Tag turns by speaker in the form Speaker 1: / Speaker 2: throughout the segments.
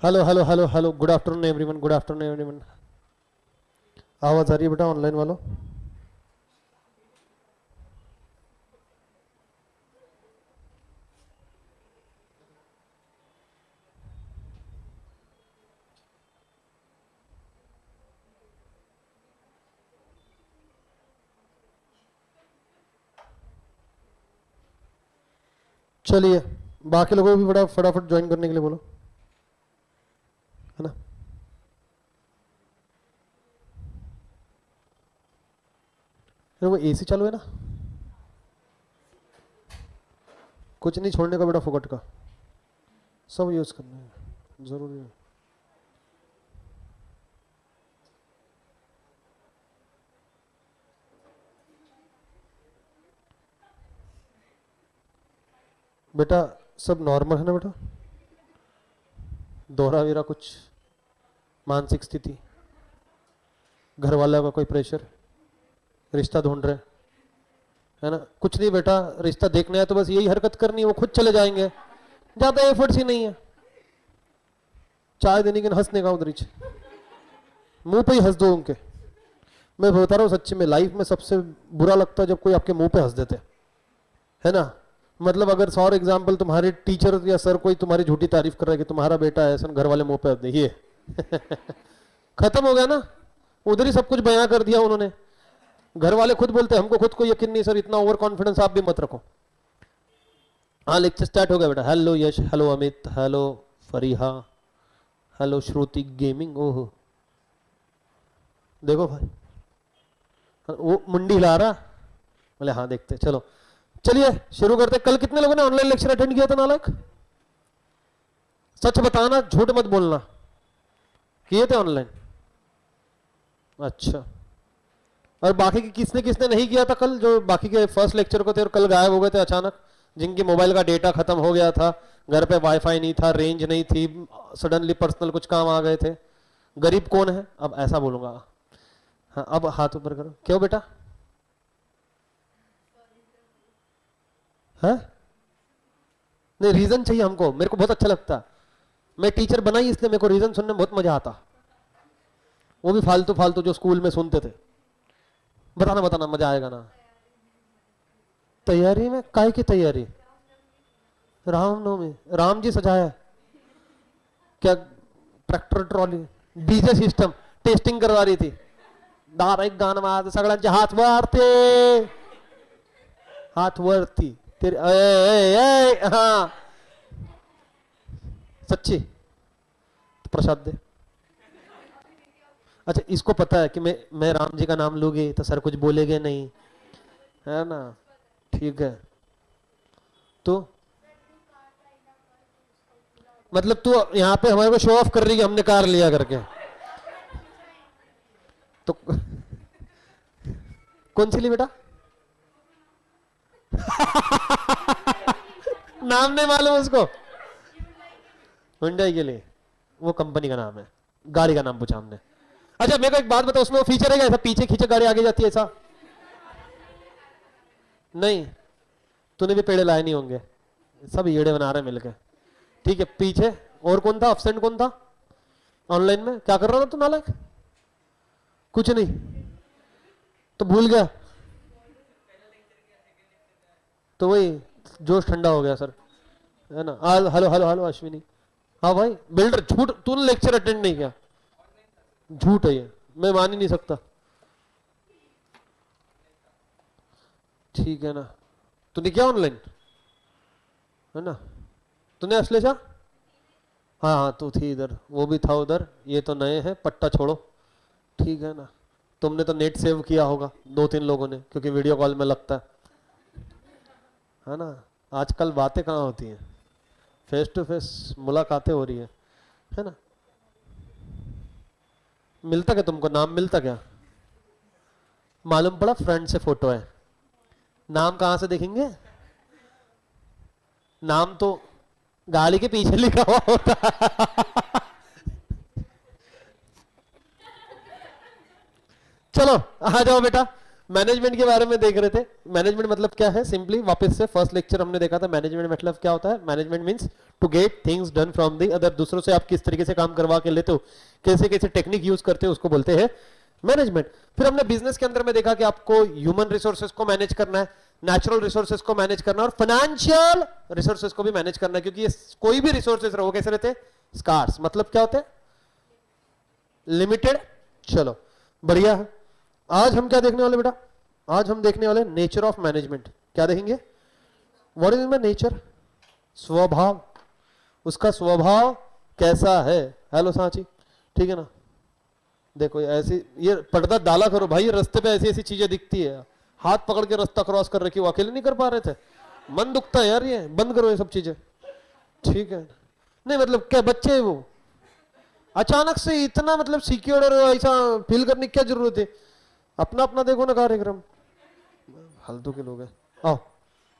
Speaker 1: Hello hello hello hello, good afternoon everyone, good afternoon everyone. आवाज आ रही है बेटा ऑनलाइन वालों? चलिए, बाकी लोगों को भी बड़ा फटाफट ज्वाइन करने के लिए बोलो, है ना। वो एसी चालू है ना, कुछ नहीं छोड़ने का बेटा, फुकट का सब यूज करना है, जरूरी है। बेटा सब नॉर्मल है ना बेटा? दोहरा वेरा कुछ मानसिक स्थिति, घर वालों का कोई प्रेशर, रिश्ता ढूंढ रहे है ना? कुछ नहीं बेटा, रिश्ता देखना है तो बस यही हरकत करनी है, वो खुद चले जाएंगे, ज्यादा एफर्ट्स ही नहीं है। चाय देने के हंसने का उधर ही मुंह पे ही हंस दो उनके। मैं बता रहा हूँ सच्ची में, लाइफ में सबसे बुरा लगता है जब कोई आपके मुंह पे हंस देते, है ना। मतलब अगर फॉर एग्जाम्पल तुम्हारे टीचर या सर कोई तुम्हारी झूठी तारीफ कर रहा है कि तुम्हारा बेटा ऐसा, घर वाले मुंह पे हंस दे, ये खत्म हो गया ना, उधर ही सब कुछ बयां कर दिया उन्होंने। घर वाले खुद बोलते हमको खुद को यकीन नहीं सर, इतना ओवर कॉन्फिडेंस आप भी मत रखो। हाँ, लेक्चर स्टार्ट हो गया बेटा। Hello Yash, hello Amit, hello Fariha, hello Shruti gaming. ओहो देखो भाई, वो मुंडी हिला रहा, बोले हाँ देखते। चलो चलिए शुरू करते। कल कितने लोगों ने ऑनलाइन लेक्चर अटेंड किया था नालायक? सच बताना, झूठ मत बोलना। किए थे ऑनलाइन? अच्छा, और बाकी की किसने किसने नहीं किया था कल? जो बाकी के फर्स्ट लेक्चर को थे और कल गायब हो गए थे अचानक, जिनकी मोबाइल का डेटा खत्म हो गया था, घर पे वाईफाई नहीं था, रेंज नहीं थी, सडनली पर्सनल कुछ काम आ गए थे। गरीब कौन है? अब ऐसा बोलूंगा। हाँ अब हाथ ऊपर करो। क्यों बेटा? है नहीं, रीजन चाहिए हमको, मेरे को बहुत अच्छा लगता। मैं टीचर बना ही इसलिए मेरे को रीजन सुनने में बहुत मजा आता, वो भी फालतू फालतू जो स्कूल में सुनते थे। बताना बताना, मजा आएगा ना। तैयारी में काय की तैयारी? रामनवमी, राम जी सजाया क्या? Tractor trolley, DJ system, testing करवा रही थी। डायरेक्ट गाणं वाजत, सगळ्यांचे हात वरते, हाथ वरती तेरे। हाँ सच्ची तो प्रसाद दे। अच्छा, इसको पता है कि मैं राम जी का नाम लूंगी तो सर कुछ बोलेंगे नहीं, है ना। ठीक है, तो मतलब तू यहाँ पे हमारे को शो ऑफ कर रही है हमने कार लिया करके? तो कौन सी ली बेटा? नाम नहीं मालूम उसको? हुंडई के लिए, वो कंपनी का नाम है, गाड़ी का नाम पूछा हमने। अच्छा मेरे को एक बात बताओ, उसमें वो फीचर है क्या, ऐसा पीछे खींचे गाड़ी आगे जाती है ऐसा? नहीं, तूने भी पेड़े लाए नहीं होंगे, सब ईड़े बना रहे मिलके। ठीक है, पीछे और कौन था? अब्सेंट कौन था ऑनलाइन में? क्या कर रहा था तू नालायक? कुछ नहीं तो भूल गया? तो वही जोश ठंडा हो गया सर, है ना। Hello hello hello Ashwini. हाँ भाई बिल्डर, झूठ, तूने लेक्चर अटेंड नहीं किया, झूठ है ये, मैं मान ही नहीं सकता। ठीक है ना, तूने किया ऑनलाइन, है ना? तूने अश्लेषा? हाँ हाँ तू थी इधर, वो भी था उधर, ये तो नए हैं, पट्टा छोड़ो। ठीक है ना, तुमने तो नेट सेव किया होगा 2-3 लोगों ने, क्योंकि वीडियो कॉल में लगता है ना। आजकल बातें कहाँ होती हैं, फेस टू फेस मुलाकातें हो रही है ना। मिलता क्या तुमको? नाम मिलता क्या? मालूम पड़ा फ्रंट से फोटो है, नाम कहां से देखेंगे? नाम तो गाड़ी के पीछे लिखा हुआ होता है। चलो आ जाओ बेटा, मैनेजमेंट के बारे में देख रहे थे। मैनेजमेंट मतलब क्या है, सिंपली वापस से फर्स्ट लेक्चर हमने देखा था, मैनेजमेंट मतलब क्या होता है। Management means to get things done from the other, दूसरों से आप किस तरीके से काम करवा के लेते हो, कैसे कैसे टेक्निक यूज करते हो, उसको बोलते हैं मैनेजमेंट। फिर हमने बिजनेस के अंदर में देखा कि आपको ह्यूमन रिसोर्सेज को मैनेज करना है, नेचुरल रिसोर्सेज को मैनेज करना है और फाइनेंशियल रिसोर्सेज को भी मैनेज करना है, क्योंकि ये कोई भी रिसोर्सेज रहो कैसे रहते हैं, स्कार्स, मतलब क्या होते हैं, लिमिटेड। चलो बढ़िया है। आज हम क्या देखने वाले बेटा, आज हम देखने वाले नेचर ऑफ मैनेजमेंट। क्या देखेंगे, व्हाट इज माय नेचर, स्वभाव, उसका स्वभाव कैसा है। हेलो सांची, ठीक है ना। देखो ऐसी ये पर्दा डाला करो भाई, रास्ते पे ऐसी ऐसी चीजें दिखती है, हाथ पकड़ के रास्ता क्रॉस कर रखी, वो अकेले नहीं कर पा रहे थे, मन दुखता है यार, ये बंद करो ये सब चीजें, ठीक है। नहीं मतलब क्या बच्चे है वो, अचानक से इतना मतलब सिक्योर और ऐसा फील करने की क्या जरूरत है, अपना अपना देखो ना कार्यक्रम, फालतू के लोग हैं। आओ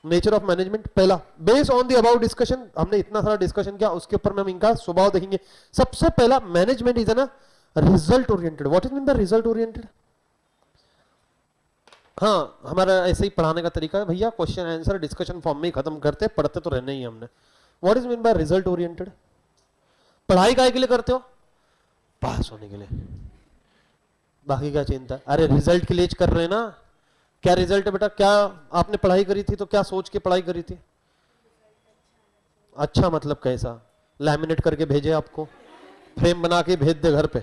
Speaker 1: नेचर ऑफ मैनेजमेंट, पहला based on the about discussion, हमने इतना सारा डिस्कशन किया, उसके ऊपर में हम इनका स्वभाव देखेंगे। सबसे पहला मैनेजमेंट इज ना result oriented. What is mean bye result oriented, हाँ हमारा ऐसे ही पढ़ाने का तरीका है भैया, क्वेश्चन आंसर डिस्कशन फॉर्म में ही खत्म करते, पढ़ते तो रहना ही हमने। What is mean bye result oriented, पढ़ाई काहे के लिए करते हो, पास होने के लिए, बाकी क्या चिंता, अरे रिजल्ट के लिए कर रहे हैं ना। क्या रिजल्ट है बेटा, क्या आपने पढ़ाई करी थी तो क्या सोच के पढ़ाई करी थी, अच्छा मतलब कैसा, लैमिनेट करके भेजे आपको, फ्रेम बना के भेज दे घर पे,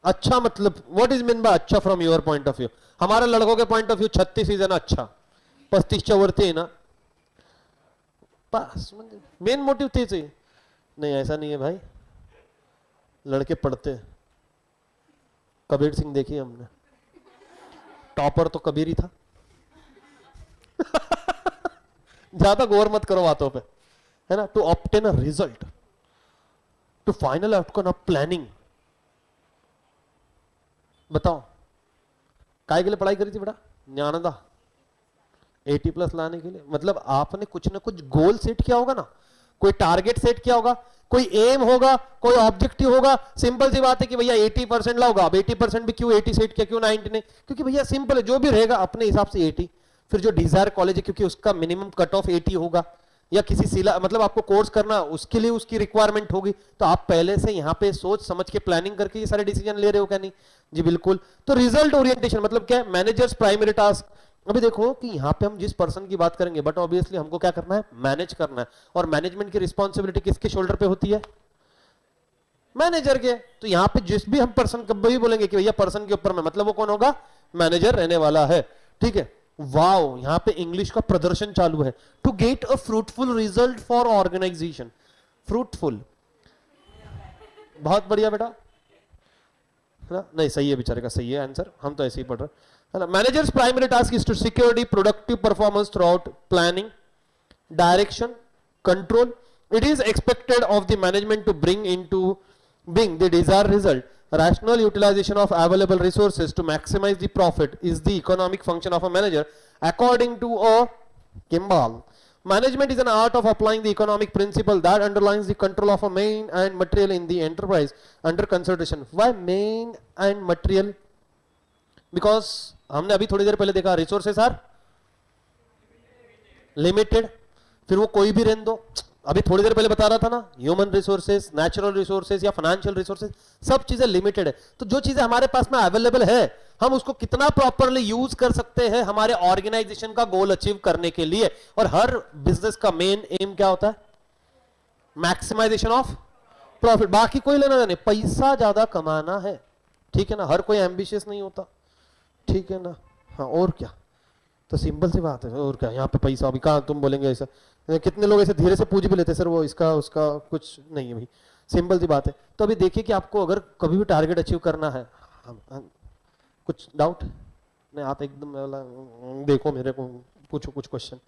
Speaker 1: अच्छा मतलब व्हाट इज मीन बाय अच्छा from your point of view. हमारे लड़कों के पॉइंट ऑफ व्यू 36 है ना, अच्छा 35 चौवर्ती है ना, पास मेन मोटिव तेज है। नहीं ऐसा नहीं है भाई, लड़के पढ़ते, कबीर सिंह देखिए हमने, टॉपर तो कबीर ही था ज्यादा गौर मत करो बातों पे, है ना। To obtain a result, to final outcome of planning. बताओ काय के लिए पढ़ाई करी थी बेटा, ज्ञानदा 80+ लाने के लिए, मतलब आपने कुछ ना कुछ गोल सेट किया होगा ना, कोई टारगेट सेट किया होगा, कोई एम होगा, कोई ऑब्जेक्टिव होगा। सिंपल सी बात है कि भैया 80% लाओगा, अब 80% भी क्यों 80 सेट किया, क्यों 90 नहीं, क्योंकि भैया सिंपल है, जो भी रहेगा अपने हिसाब से 80। फिर जो डिजायर कॉलेज है क्योंकि उसका मिनिमम कट ऑफ 80 होगा, या किसी सिला मतलब आपको कोर्स करना उसके लिए उसकी रिक्वायरमेंट होगी, तो आप पहले से यहाँ पे सोच समझ के प्लानिंग करके ये सारे डिसीजन ले रहे हो क्या, नहीं जी बिल्कुल। तो रिजल्ट ओरिएंटेशन मतलब क्या है, मैनेजर्स प्राइमरी टास्क। अभी देखो कि यहाँ पे हम जिस पर्सन की बात करेंगे, बट ऑब्वियसली हमको क्या करना है, मैनेज करना है, और मैनेजमेंट की रिस्पॉन्सिबिलिटी किसके शोल्डर पे होती है, मैनेजर के। तो यहाँ पे जिस भी हम पर्सन कभी बोलेंगे कि भैया पर्सन के ऊपर में, मतलब वो कौन होगा, मैनेजर रहने वाला है, ठीक है। वाओ, यहाँ पे इंग्लिश का प्रदर्शन चालू है। To get a fruitful result for organization, fruitful, बहुत बढ़िया बेटा, है ना। नहीं सही है बेचारे का, सही है आंसर, हम तो ऐसे ही पढ़ रहे है ना। Managers primary task is to secure the productive performance throughout planning, direction, control. It is expected of the management to bring into being the desired result. Rational utilization of available resources to maximize the profit is the economic function of a manager. According to a Kimball, management is an art of applying the economic principle that underlines the control of a main and material in the enterprise under consideration. Why main and material? Because हमने अभी थोड़ी देर पहले देखा resources are limited. फिर वो कोई भी रहने दो, अभी थोड़ी देर पहले बता रहा था ना, ह्यूमन रिसोर्सेज, नेचुरल रिसोर्सेज या फाइनेंशियल रिसोर्सेज, सब चीजें लिमिटेड है। तो जो चीजें हमारे पास में अवेलेबल है, हम उसको कितना प्रॉपरली यूज कर सकते हैं हमारे ऑर्गेनाइजेशन का गोल अचीव करने के लिए। और हर बिजनेस का मेन एम क्या होता है, मैक्सिमाइजेशन ऑफ प्रॉफिट, बाकी कोई लेना नहीं, पैसा ज्यादा कमाना है, ठीक है ना। हर कोई एम्बिशियस नहीं होता, ठीक है ना। हाँ और क्या, तो सिंपल सी बात है, और क्या, यहाँ पे पैसा, अभी कहाँ तुम बोलेंगे ऐसा, कितने लोग ऐसे धीरे से पूछ भी लेते सर वो इसका उसका कुछ नहीं है भाई, सिंपल सी बात है। तो अभी देखिए कि आपको अगर कभी भी टारगेट अचीव करना है, कुछ डाउट नहीं, आप एकदम देखो मेरे को, पूछो कुछ क्वेश्चन।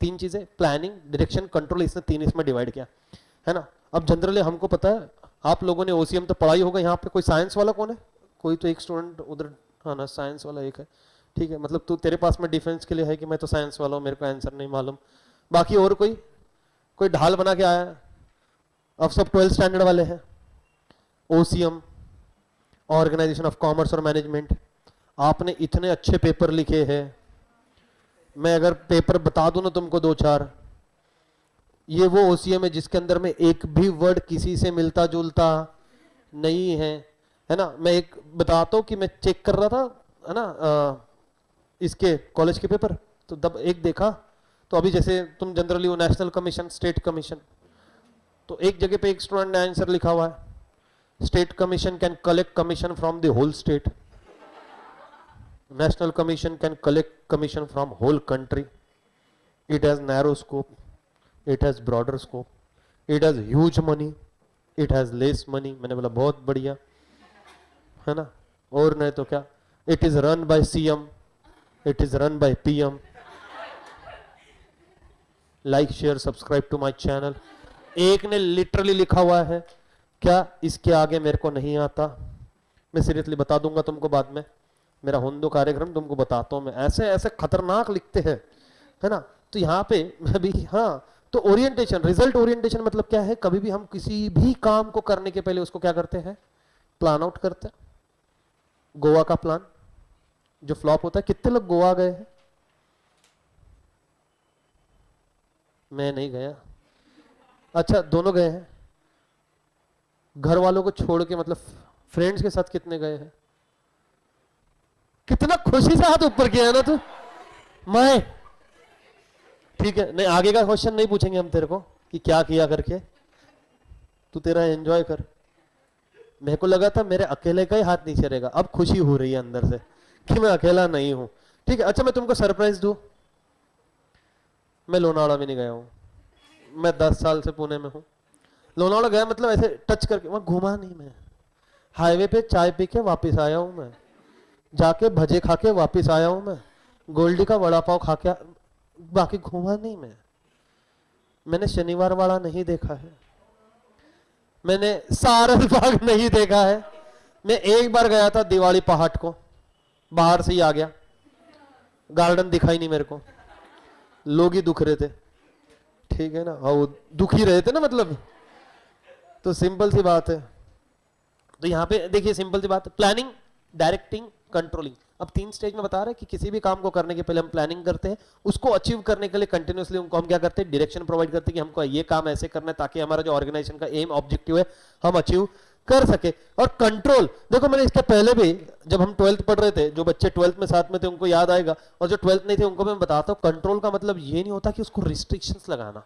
Speaker 1: 3 चीजें, प्लानिंग, डायरेक्शन, कंट्रोल, इसने 3 इसमें डिवाइड किया है ना। अब जनरली हमको पता है, आप लोगों ने ओसीएम तो पढ़ाई होगा, यहाँ पे कोई साइंस वाला कौन है, कोई तो एक स्टूडेंट उधर, हाँ ना साइंस वाला एक है, ठीक है। मतलब तू तेरे पास में डिफेंस के लिए है कि मैं तो साइंस वाला हूँ, मेरे को आंसर नहीं मालूम। बाकी और कोई ढाल बना के आया है, अब सब 12th स्टैंडर्ड वाले हैं। ओसीएम, ऑर्गेनाइजेशन ऑफ कॉमर्स और मैनेजमेंट, आपने इतने अच्छे पेपर लिखे हैं, मैं अगर पेपर बता दूं ना तुमको दो चार, ये वो ओसीएम है जिसके अंदर में एक भी वर्ड किसी से मिलता जुलता नहीं है ना। मैं एक बताता हूँ कि मैं चेक कर रहा था, है ना, इसके कॉलेज के पेपर, तो तब एक देखा, तो अभी जैसे तुम जनरली वो नेशनल कमीशन, स्टेट कमीशन, तो एक जगह पे एक स्टूडेंट ने आंसर लिखा हुआ है, state commission can collect commission from the whole state, national commission can collect commission from whole country, it has narrow scope, it has broader scope, it has huge money, it has less money। मैंने बोला बहुत बढ़िया, है ना, और नहीं तो क्या, it is run by CM, it is run by PM, like share subscribe to my channel। एक ने लिटरली लिखा हुआ है, क्या इसके आगे मेरे को नहीं आता, मैं सीरियसली बता दूंगा तुमको बाद में, मेरा हिंदू कार्यक्रम तुमको बताता हूं मैं, ऐसे ऐसे खतरनाक लिखते हैं, है ना। तो यहाँ पे मैं भी, हाँ, तो ओरिएंटेशन, रिजल्ट ओरिएंटेशन मतलब क्या है, कभी भी हम किसी भी काम को करने के पहले उसको क्या करते हैं, प्लान आउट करते हैं। गोवा का प्लान जो फ्लॉप होता है, कितने लोग गोवा गए हैं? मैं नहीं गया। अच्छा, दोनों गए हैं। घर वालों को छोड़ के, मतलब फ्रेंड्स के साथ कितने गए हैं? कितना खुशी से हाथ ऊपर किया है ना तू। मैं ठीक है, नहीं आगे का क्वेश्चन नहीं पूछेंगे हम तेरे को कि क्या किया करके, तू तेरा एंजॉय कर। मेरे को लगा था मेरे अकेले का ही हाथ नीचे रहेगा, अब खुशी हो रही है अंदर से कि मैं अकेला नहीं हूं। ठीक है, अच्छा मैं तुमको सरप्राइज दूं, मैं लोनावाड़ा भी नहीं गया हूं, मैं 10 साल से पुणे में हूं। लोनावाड़ा गया मतलब ऐसे टच करके, वहां घूमा नहीं, मैं हाईवे पे चाय पी के वापिस आया हूं, मैं जाके भजे खा के वापिस आया हूं, मैं गोल्डी का वड़ा पाव खा के, बाकी घूमा नहीं मैं। मैंने शनिवार वाड़ा नहीं देखा है, मैंने सारस बाग नहीं देखा है। मैं एक बार गया था दिवाली पहाड़ को, बाहर से ही आ गया, गार्डन दिखाई नहीं मेरे को, लोग ही दुख रहे थे, ठीक है ना, और दुख ही रहे थे ना, मतलब तो सिंपल सी बात है। तो यहां पे देखिए सिंपल सी बात है, प्लानिंग, डायरेक्टिंग, कंट्रोलिंग। अब 3 स्टेज में बता रहे हैं कि किसी भी काम को करने के पहले हम प्लानिंग करते हैं, उसको अचीव करने के लिए कंटिन्यूअसली उनको हम क्या करते हैं, डायरेक्शन प्रोवाइड करते हैं कि हमको ये काम ऐसे करना है ताकि हमारा जो ऑर्गेनाइजेशन का एम ऑब्जेक्टिव है हम अचीव कर सके। और कंट्रोल, देखो मैंने इसके पहले भी जब हम 12th पढ़ रहे थे, जो बच्चे 12th में साथ में थे उनको याद आएगा, और जो 12th नहीं थे उनको मैं बताता हूँ, कंट्रोल का मतलब ये नहीं होता कि उसको रिस्ट्रिक्शंस लगाना,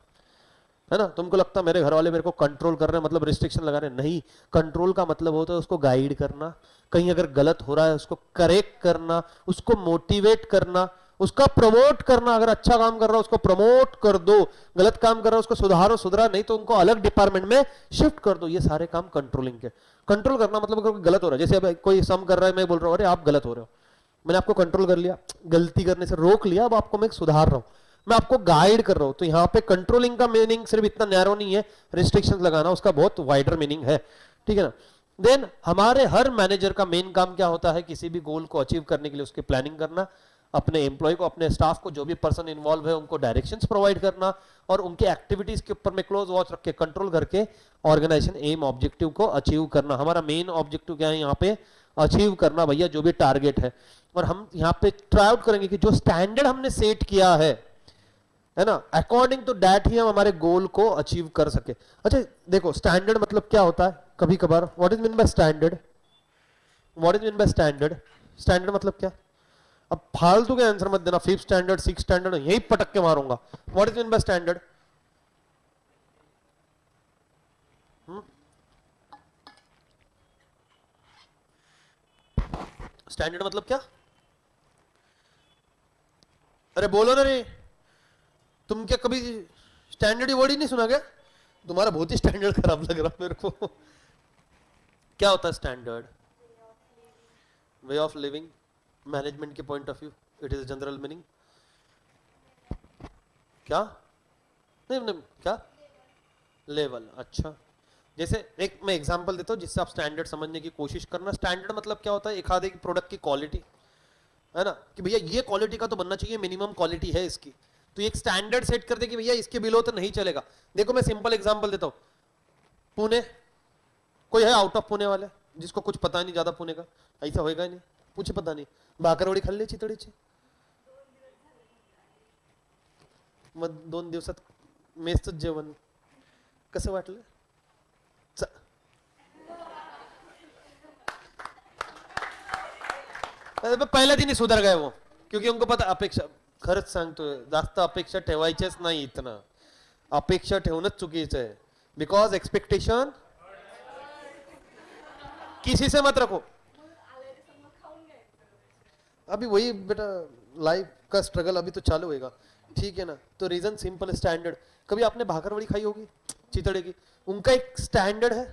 Speaker 1: है ना। तुमको लगता मेरे घर वाले मेरे को कंट्रोल कर रहे हैं मतलब रिस्ट्रिक्शन लगा रहे हैं, नहीं। कंट्रोल का मतलब होता है उसको गाइड करना, कहीं अगर गलत हो रहा है उसको करेक्ट करना, उसको मोटिवेट करना, उसका प्रमोट करना। अगर अच्छा काम कर रहा है उसको प्रमोट कर दो, गलत काम कर रहा है उसको सुधारो, सुधरा नहीं तो उनको अलग डिपार्टमेंट में शिफ्ट कर दो। ये सारे काम कंट्रोलिंग के। कंट्रोल करना मतलब अगर गलत हो रहा है, जैसे अब कोई सम कर रहा है, मैं बोल रहा हूं अरे आप गलत हो रहे हो, मैंने आपको कंट्रोल कर लिया, गलती करने से रोक लिया, अब आपको मैं सुधार रहा हूं, मैं आपको गाइड कर रहा हूं। तो यहाँ पे कंट्रोलिंग का मीनिंग सिर्फ इतना नैरो नहीं है, रिस्ट्रिक्शंस लगाना उसका बहुत वाइडर मीनिंग है, ठीक है ना। देन हमारे हर मैनेजर का मेन काम क्या होता है, किसी भी गोल को अचीव करने के लिए उसकी प्लानिंग करना, अपने एम्प्लॉय को, अपने स्टाफ को, जो भी पर्सन इन्वॉल्व है उनको डायरेक्शंस प्रोवाइड करना, और उनके एक्टिविटीज के ऊपर में क्लोज वॉच रख के कंट्रोल करके ऑर्गेनाइजेशन एम ऑब्जेक्टिव को अचीव करना। हमारा मेन ऑब्जेक्टिव क्या है यहाँ पे, अचीव करना भैया जो भी टारगेट है। और हम यहाँ पे ट्राई आउट करेंगे कि जो स्टैंडर्ड हमने सेट किया है ना, अकॉर्डिंग टू दैट ही हम हमारे गोल को अचीव कर सके। अच्छा देखो स्टैंडर्ड मतलब क्या होता है, कभी कभार what is mean by standard, what is mean by standard, standard मतलब क्या। अब फालतू के आंसर मत देना, 5th स्टैंडर्ड 6th स्टैंडर्ड यही पटक के मारूंगा। What is mean by standard, standard मतलब क्या, अरे बोलो ना रे, तुम क्या कभी स्टैंडर्ड वर्ड ही नहीं सुना क्या? तुम्हारा बहुत ही स्टैंडर्ड खराब लग रहा मेरे को। क्या होता है standard, way of living, management के point of view it is general meaning. क्या नहीं, नहीं क्या लेवल। अच्छा जैसे एक मैं एग्जांपल देता हूं जिससे आप स्टैंडर्ड समझने की कोशिश करना। स्टैंडर्ड मतलब क्या होता है, एक आधे प्रोडक्ट की क्वालिटी, है ना, कि भैया ये क्वालिटी का तो बनना चाहिए, मिनिमम क्वालिटी है इसकी, तो एक स्टैंडर्ड सेट कर दे कि भैया इसके बिलो तो नहीं चलेगा। देखो मैं सिंपल एग्जांपल देता हूं, पुणे, कोई है आउट ऑफ पुणे वाले जिसको कुछ पता नहीं ज्यादा पुणे का, ऐसा होएगा ही नहीं, पूछे पता नाही भाकरवडी खाल्ली चितळीची मग 2 दिवसात मेसच जेवण कसं वाटलं पहले दिन ही सुधर गए वो क्योंकि उनको पता अपेक्षा खरंच सांगतोय जास्त अपेक्षा ठेवायच्याच नाही इथनं अपेक्षा ठेवणंच चुकीचं आहे बिकॉज एक्सपेक्टेशन किसी से मत रखो अभी वही बेटा लाइफ का स्ट्रगल अभी तो चालू होएगा ठीक है ना तो रीजन सिंपल स्टैंडर्ड कभी आपने भाकरवड़ी खाई होगी चितड़े की उनका एक स्टैंडर्ड है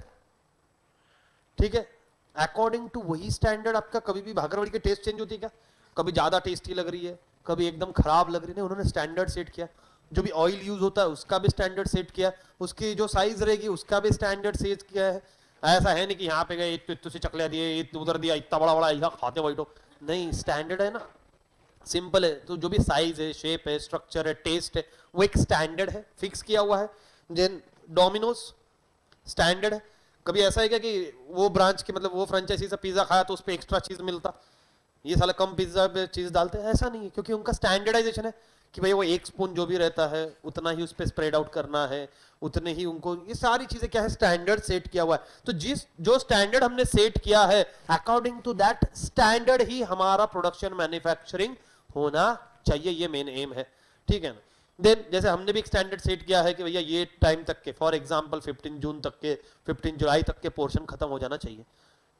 Speaker 1: ठीक है अकॉर्डिंग टू वही स्टैंडर्ड आपका कभी भी भाकरवड़ी की टेस्ट चेंज होती है क्या कभी ज्यादा टेस्टी लग रही है कभी एकदम खराब लग रही है उन्होंने स्टैंडर्ड सेट किया जो भी ऑयल यूज होता है उसका भी स्टैंडर्ड सेट किया उसकी जो साइज रहेगी उसका भी स्टैंडर्ड सेट किया है ऐसा है नहीं कि यहाँ पे गए इतने से चकलिया दिए उधर दिया इतना बड़ा बड़ा यहाँ खाते बैठो नहीं स्टैंडर्ड है ना सिंपल है तो जो भी साइज है शेप है स्ट्रक्चर है टेस्ट है वो एक स्टैंडर्ड है फिक्स किया हुआ है देन डोमिनोज स्टैंडर्ड है कभी ऐसा है क्या कि वो ब्रांच के मतलब वो फ्रेंचाइजी से पिज्जा खाया तो उस पर एक्स्ट्रा चीज मिलता ये साला कम पिज्जा पे चीज डालते हैं ऐसा नहीं है क्योंकि उनका स्टैंडर्डाइजेशन है कि भाई वो 1 स्पून जो भी रहता है उतना ही उस पर स्प्रेड आउट करना है उतने ही उनको ये सारी चीजें क्या है स्टैंडर्ड सेट किया हुआ है तो जो स्टैंडर्ड हमने सेट किया है अकॉर्डिंग टू दैट स्टैंडर्ड ही हमारा प्रोडक्शन मैन्युफैक्चरिंग होना चाहिए ये मेन एम है ठीक है ना देन जैसे हमने भी एक स्टैंडर्ड सेट किया है कि भैया ये टाइम तक के फॉर एग्जांपल 15 जून तक के 15 जुलाई तक के पोर्शन खत्म हो जाना चाहिए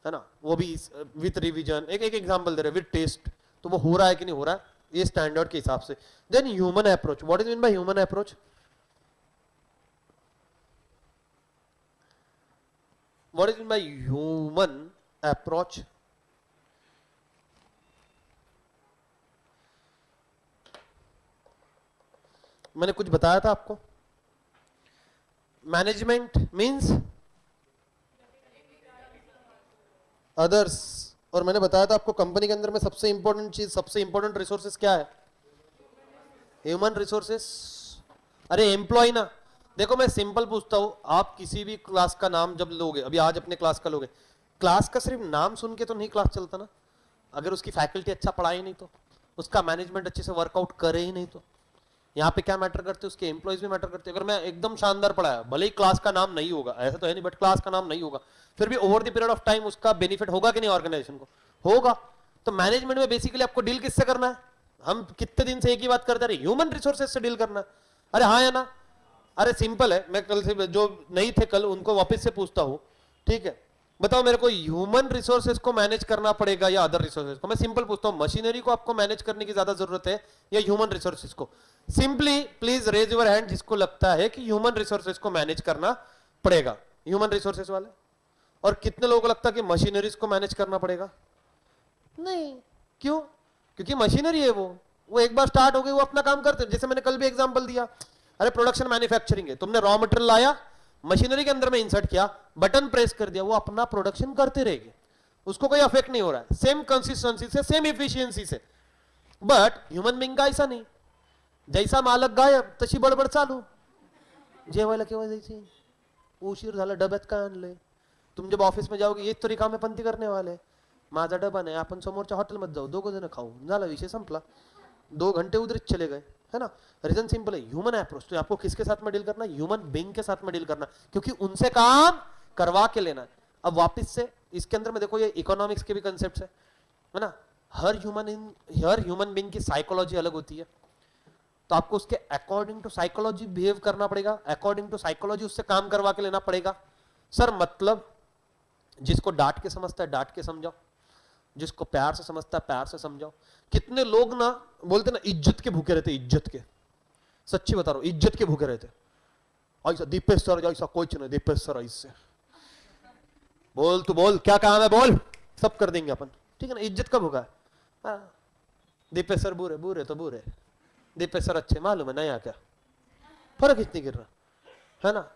Speaker 1: है ना वो भी विथ रिवीजन एक एग्जांपल दे रहे विथ टेस्ट तो वो हो रहा है कि नहीं हो रहा है ये स्टैंडर्ड के हिसाब से then human approach what is mean by human approach what is mean by human approach मैंने कुछ बताया था आपको मैनेजमेंट मींस अदर्स और मैंने बताया था आपको कंपनी के अंदर में सबसे इंपॉर्टेंट चीज सबसे इंपॉर्टेंट रिसोर्सेस क्या है ह्यूमन रिसोर्सेस अरे एम्प्लॉय ना देखो मैं सिंपल पूछता हूं आप किसी भी क्लास का नाम जब लोगे अभी आज अपने क्लास का लोगे क्लास का सिर्फ नाम सुन के तो नहीं क्लास चलता ना अगर उसकी फैकल्टी अच्छा पढ़ाए नहीं तो उसका मैनेजमेंट अच्छे से वर्कआउट करे ही नहीं तो यहाँ पे क्या मैटर करते हैं उसके एम्प्लॉइज भी मैटर करते हैं अगर मैं एकदम शानदार पढ़ाया भले ही क्लास का नाम नहीं होगा ऐसा तो है नहीं बट क्लास का नाम नहीं होगा फिर भी over the period of time उसका बेनिफिट होगा कि नहीं ऑर्गेनाइजेशन को होगा तो मैनेजमेंट में बेसिकली आपको डील किससे करना है हम कितने दिन से एक ही बात करते रहे ह्यूमन रिसोर्सेज से डील करना है अरे हाँ या ना अरे सिंपल है मैं कल से जो नहीं थे कल उनको वापस से पूछता हूँ ठीक है बताओ मेरे को ह्यूमन रिसोर्सेज को मैनेज करना पड़ेगा या अदर रिसोर्सेज को मैं सिंपल पूछता हूँ मशीनरी को आपको मैनेज करने की ज्यादा जरूरत है या ह्यूमन रिसोर्सेज को simply please raise your hand जिसको लगता है कि ह्यूमन रिसोर्सेज को मैनेज करना पड़ेगा ह्यूमन रिसोर्सेज वाले और कितने लोगों को लगता है कि मशीनरीज को मैनेज करना पड़ेगा नहीं क्यों क्योंकि मशीनरी है वो एक बार स्टार्ट हो गई वो अपना काम करते हैं जैसे मैंने कल भी एग्जांपल दिया अरे प्रोडक्शन मैन्युफैक्चरिंग है तुमने रॉ मटेरियल लाया मशीनरी के अंदर में इंसर्ट किया बटन प्रेस कर दिया वो अपना प्रोडक्शन करते रहेगी उसको कोई अफेक्ट नहीं हो रहा है सेम कंसिस्टेंसी से सेम इफिशियंसी से बट ह्यूमन बिंग का ऐसा नाही जैसा मालक गायब तशी बडबड चालू जेवायला केव्हा जायची उशीर झाला डब्यात काय आणलंय तुम जब ऑफिस में जाओगे एक तो रिकामे पंथी करने वाले माझा डबा नाही आपण समोरच्या हॉटेलमध्ये जाऊ दोघं जण खाऊ झाला विषय संपला 2 घंटे उधर चले गए है ना रीजन सिंपल है ह्यूमन अप्रोच तो आपको किसके साथ में डील करना ह्यूमन बीइंग के साथ में डील करना क्योंकि उनसे काम करवा के लेना है अब वापस से इसके अंदर में देखो ये इकोनॉमिक्स के भी कंसेप्ट है ना हर ह्यूमन बीइंग की साइकोलॉजी अलग होती है तो आपको उसके अकॉर्डिंग टू साइकोलॉजी बिहेव करना पड़ेगा अकॉर्डिंग टू साइकोलॉजी उससे काम करवा के लेना पड़ेगा सर मतलब जिसको डांट के समझता है डांट के समझाओ जिसको प्यार से समझता है प्यार से समझाओ कितने लोग ना बोलते ना इज्जत के भूखे रहते इज्जत के सच्ची बता रहा हूं इज्जत के भूखे रहते ऐसा दीपेश सर ऐसा कुछ नहीं दीपेश सर ऐसे बोल तू बोल क्या काम है बोल सब कर देंगे अपन ठीक है ना इज्जत का भूखा है दीपेश सर बुरे बुरे तो बुरे दीपेश सर अच्छे मालूम है नया क्या फर्क इतनी गिर रहा है ना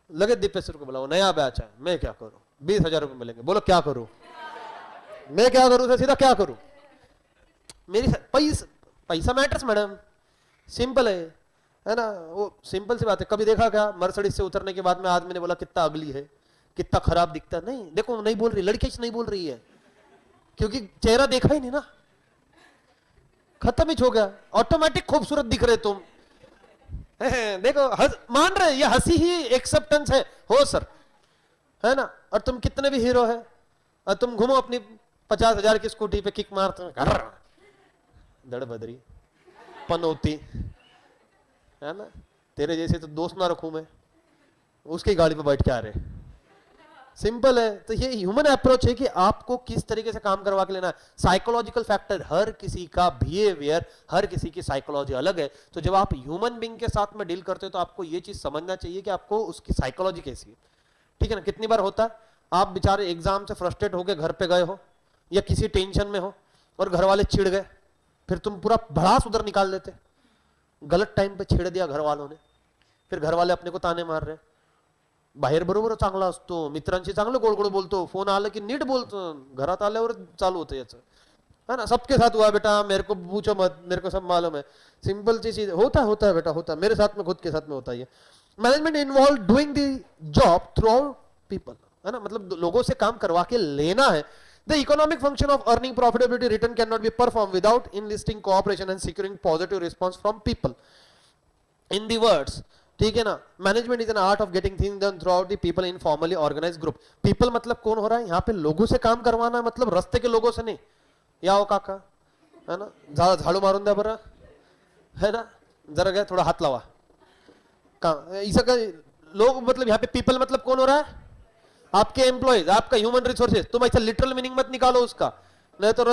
Speaker 1: लगे दीपेश सर को बुलाओ नया बैच है मैं क्या करूं 20,000 रुपए मिलेंगे बोलो क्या करूं मैं क्या करूं सीधा क्या करूं मेरी पैसा मैटर्स मैडम सिंपल है ना वो सिंपल सी बात है कभी देखा क्या मर्सिडीज से उतरने के बाद में आदमी ने बोला कितना अगली है कितना खराब दिखता है नहीं देखो नहीं बोल रही लड़की नहीं बोल रही है क्योंकि चेहरा देखा ही नहीं ना, खत्म ही हो गया, ऑटोमेटिक खूबसूरत दिख रहे तुम। देखो मान रहे ये हंसी ही एक्सेप्टेंस है, हो सर, है ना। और तुम कितने भी हीरो है और तुम घूमो अपनी 50,000 की स्कूटी पे किक मारते दड़ बदरी पनौती, है ना। तेरे जैसे तो दोस्त ना रखूं मैं, उसकी गाड़ी पे बैठ के आ रहे। सिंपल है। तो ये ह्यूमन अप्रोच है कि आपको किस तरीके से काम करवा के लेना है। साइकोलॉजिकल फैक्टर, हर किसी का बिहेवियर, हर किसी की साइकोलॉजी अलग है। तो जब आप ह्यूमन बीइंग के साथ में डील करते हो तो आपको ये चीज समझना चाहिए कि आपको उसकी साइकोलॉजी कैसी है, ठीक है ना। कितनी बार होता है आप बेचारे एग्जाम से फ्रस्ट्रेट होकर घर पे गए हो या किसी टेंशन में हो और घर वाले चिढ़ गए, फिर तुम पूरा भड़ास उधर निकाल देते, गलत टाइम पे छेड़ दिया घर वालों ने, फिर घर वाले अपने को ताने मार रहे। बाहेर बरोबर चांगला असतो, मित्रांशी चांगलं गोड गोड बोलतो, फोन आला की नीट बोलतो, घरात आल्यावर चालू होतं याचं, है ना। सबके साथ हुआ बेटा, मेरे को पूछो मत, मेरे को सब मालूम है। सिंपल सी चीज, होता है बेटा, होता है, मेरे साथ में, खुद के साथ में होता है। Management involve doing the job through out people, है ना, मतलब लोगों से काम करवा के लेना है। The economic function of earning profitability return can not be perform without enlisting cooperation and securing positive response from people. In the words, ठीक है ना, management is an art of getting things done throughout the people in formally organized group. People मतलब कौन हो रहा है यहाँ पे, लोगों से काम करवाना, मतलब रास्ते के लोगों से नहीं। या हो काका, है ना, झाड़ू मारून द्या बरं, है ना, जरा गया थोड़ा हाथ लावा का, ऐसा का लोग, मतलब यहाँ पे पीपल मतलब कौन हो रहा है, आपके एम्प्लॉयज, आपका ह्यूमन रिसोर्सेज। तुम ऐसा लिटरल मीनिंग मत निकालो उसका, नहीं तो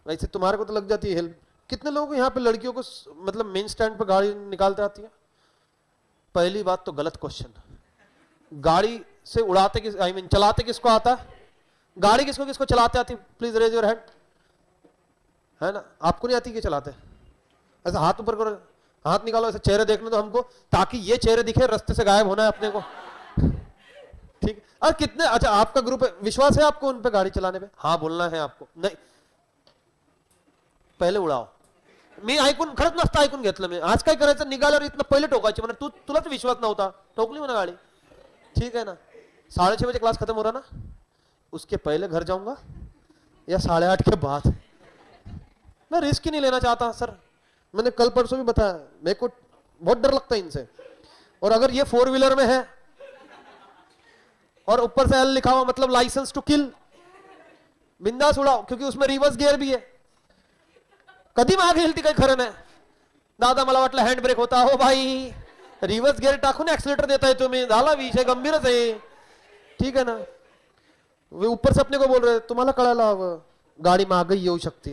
Speaker 1: वैसे तुम्हारे को तो लग जाती है हेल्प। कितने लोग यहाँ पे लड़कियों को मतलब मेन स्टैंड पे गाड़ी निकालते आती है। पहली बात तो गलत क्वेश्चन, गाड़ी से उड़ाते किस, आई मीन चलाते किसको आता है, गाड़ी किसको किसको चलाते आती, प्लीज रेज योर हैंड, है ना। आपको नहीं आती कि चलाते, ऐसा हाथ ऊपर करो, हाथ निकालो, ऐसे चेहरे देखने दो हमको, ताकि ये चेहरे दिखे, रास्ते से गायब होना है अपने को, ठीक। और कितने, अच्छा आपका ग्रुप है, विश्वास है आपको उन पे गाड़ी चलाने पे, हाँ बोलना है आपको, नहीं पहले उडाव। मी ऐकून खरंच नसतं ऐकून घेतलं मी, आज काय करायचं, निघाल्यावर इथनं पहिले टोकायचे म्हणा, तुला तर विश्वास नव्हता, ठोकली म्हणा गाड़ी, ठीक है ना। 6:30 बजे क्लास खत्म हो रहा ना, उसके पहले घर जाऊंगा या 8:30 के बाद। मैं रिस्क ही नहीं लेना चाहता सर, मैंने कल परसों भी बताया, मेरे को बहुत डर लगता है इनसे। और अगर ये 4 व्हीलर में है और ऊपर से एल लिखा हुआ मतलब लाइसेंस टू किल, बिंदास उड़ाओ, क्योंकि उसमें रिवर्स गियर भी है। कधी मागे येईल ती काही खरं नाही। दादा मला वाटलं हँड ब्रेक होता, हो भाई रिवर्स गियर टाकून एक्सीलेटर देताय तुम्ही, झाला विषय गंभीरच आहे, ठीक है ना। वे ऊपर से अपने को बोल रहे तुम्हाला कळायला हवं, गाडी मागे येऊ शकते,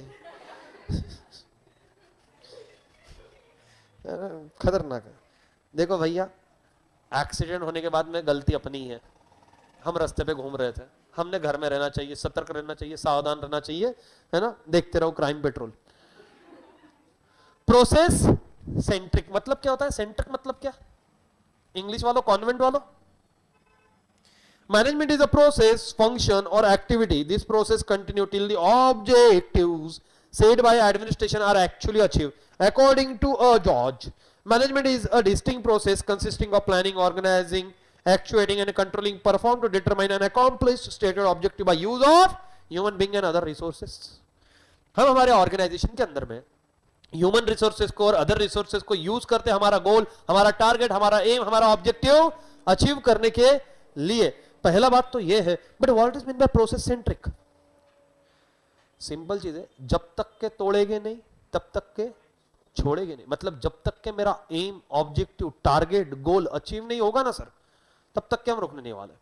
Speaker 1: खतरनाक है। देखो भैया, एक्सीडेंट होने के बाद में गलती अपनी है, हम रास्ते पे घूम रहे थे, हमने घर में रहना चाहिए, सतर्क रहना चाहिए, सावधान रहना चाहिए, है ना। देखते रहो क्राइम पेट्रोल। प्रोसेस सेंट्रिक मतलब क्या होता है, सेंट्रिक मतलब क्या, इंग्लिश वालों, कॉन्वेंट वालों। Management is a process, function और activity, this process continue till the objectives set by administration are actually achieved according to a जज। Management is a distinct process consisting of planning, organizing, actuating and controlling performed to determine and accomplish stated objective by use of human being and other resources। हम हमारे organisation के अंदर में human resources को और other resources को use करते हमारा गोल, हमारा टारगेट, हमारा एम, हमारा ऑब्जेक्टिव अचीव करने के लिए। पहला बात तो यह है, but what is mean by process centric. Simple चीज है, जब तक के तोड़ेंगे नहीं तब तक के छोड़ेंगे नहीं, मतलब जब तक के मेरा aim, objective, target, goal achieve नहीं होगा ना सर, तब तक के हम रुकने नहीं वाले,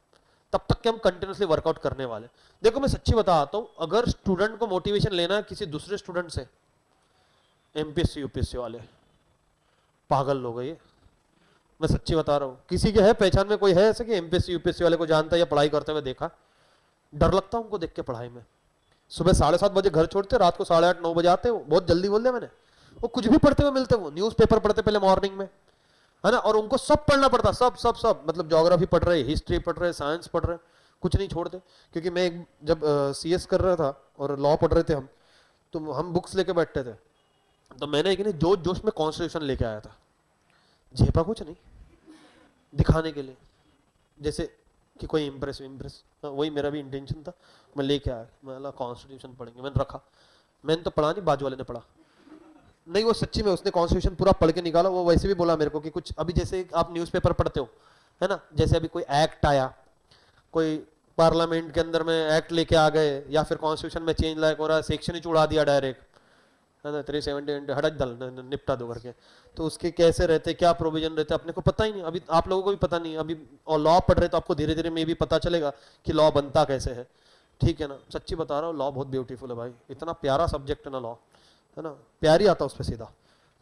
Speaker 1: तब तक के हम कंटिन्यूसली वर्कआउट करने वाले। देखो मैं सच्ची बताता हूं, अगर स्टूडेंट को मोटिवेशन लेना है किसी दूसरे स्टूडेंट से, एमपीएससी यूपीएससी वाले पागल लोग हैं ये, मैं सच्ची बता रहा हूं। किसी के है पहचान में कोई है ऐसे कि एमपीएससी यूपीएससी वाले को जानता है या पढ़ाई करते हुए देखा, डर लगता है उनको देख के पढ़ाई में। सुबह 7:30 बजे घर छोड़ते, रात को 8:30 9 बजे आते, बहुत जल्दी बोल दिया मैंने, वो कुछ भी पढ़ते हुए मिलते, वो न्यूज़पेपर पढ़ते पहले मॉर्निंग में, है ना, और उनको सब पढ़ना पड़ता, सब सब सब, मतलब ज्योग्राफी पढ़ रहे, हिस्ट्री पढ़ रहे, साइंस पढ़ रहे, कुछ नहीं छोड़ते। क्योंकि मैं जब सीएस कर रहा था और लॉ पढ़ रहे थे हम, तो हम बुक्स लेके बैठते थे, तो मैंने एक नहीं जोश जोश में कॉन्स्टिट्यूशन लेके आया था, झेपा कुछ नहीं, दिखाने के लिए, जैसे कि कोई इम्प्रेस वही मेरा भी इंटेंशन था। मैं लेके आया, मैं कॉन्स्टिट्यूशन पढ़ेंगे, मैंने रखा। मैंने तो पढ़ा नहीं, बाजू वाले ने पढ़ा। नहीं, वो सच्ची में उसने कॉन्स्टिट्यूशन पूरा पढ़ के निकाला। वो वैसे भी बोला मेरे को कि कुछ अभी जैसे आप न्यूज़पेपर पढ़ते हो, है ना, जैसे अभी कोई एक्ट आया, कोई पार्लियामेंट के अंदर में एक्ट लेके आ गए, या फिर कॉन्स्टिट्यूशन में चेंज लायक हो रहा है, सेक्शन ही उड़ा दिया डायरेक्ट, है ना, 370 हटक दल निपटा दो करके। तो उसके कैसे रहते, क्या प्रोविजन रहते, अपने को पता ही नहीं। अभी आप लोगों को भी पता नहीं, अभी और लॉ पढ़ रहे तो आपको धीरे धीरे में भी पता चलेगा कि लॉ बनता कैसे है। ठीक है ना, सच्ची बता रहा हूँ, लॉ बहुत ब्यूटीफुल है भाई, इतना प्यारा सब्जेक्ट है ना लॉ, है ना, प्यार ही आता उस पर सीधा।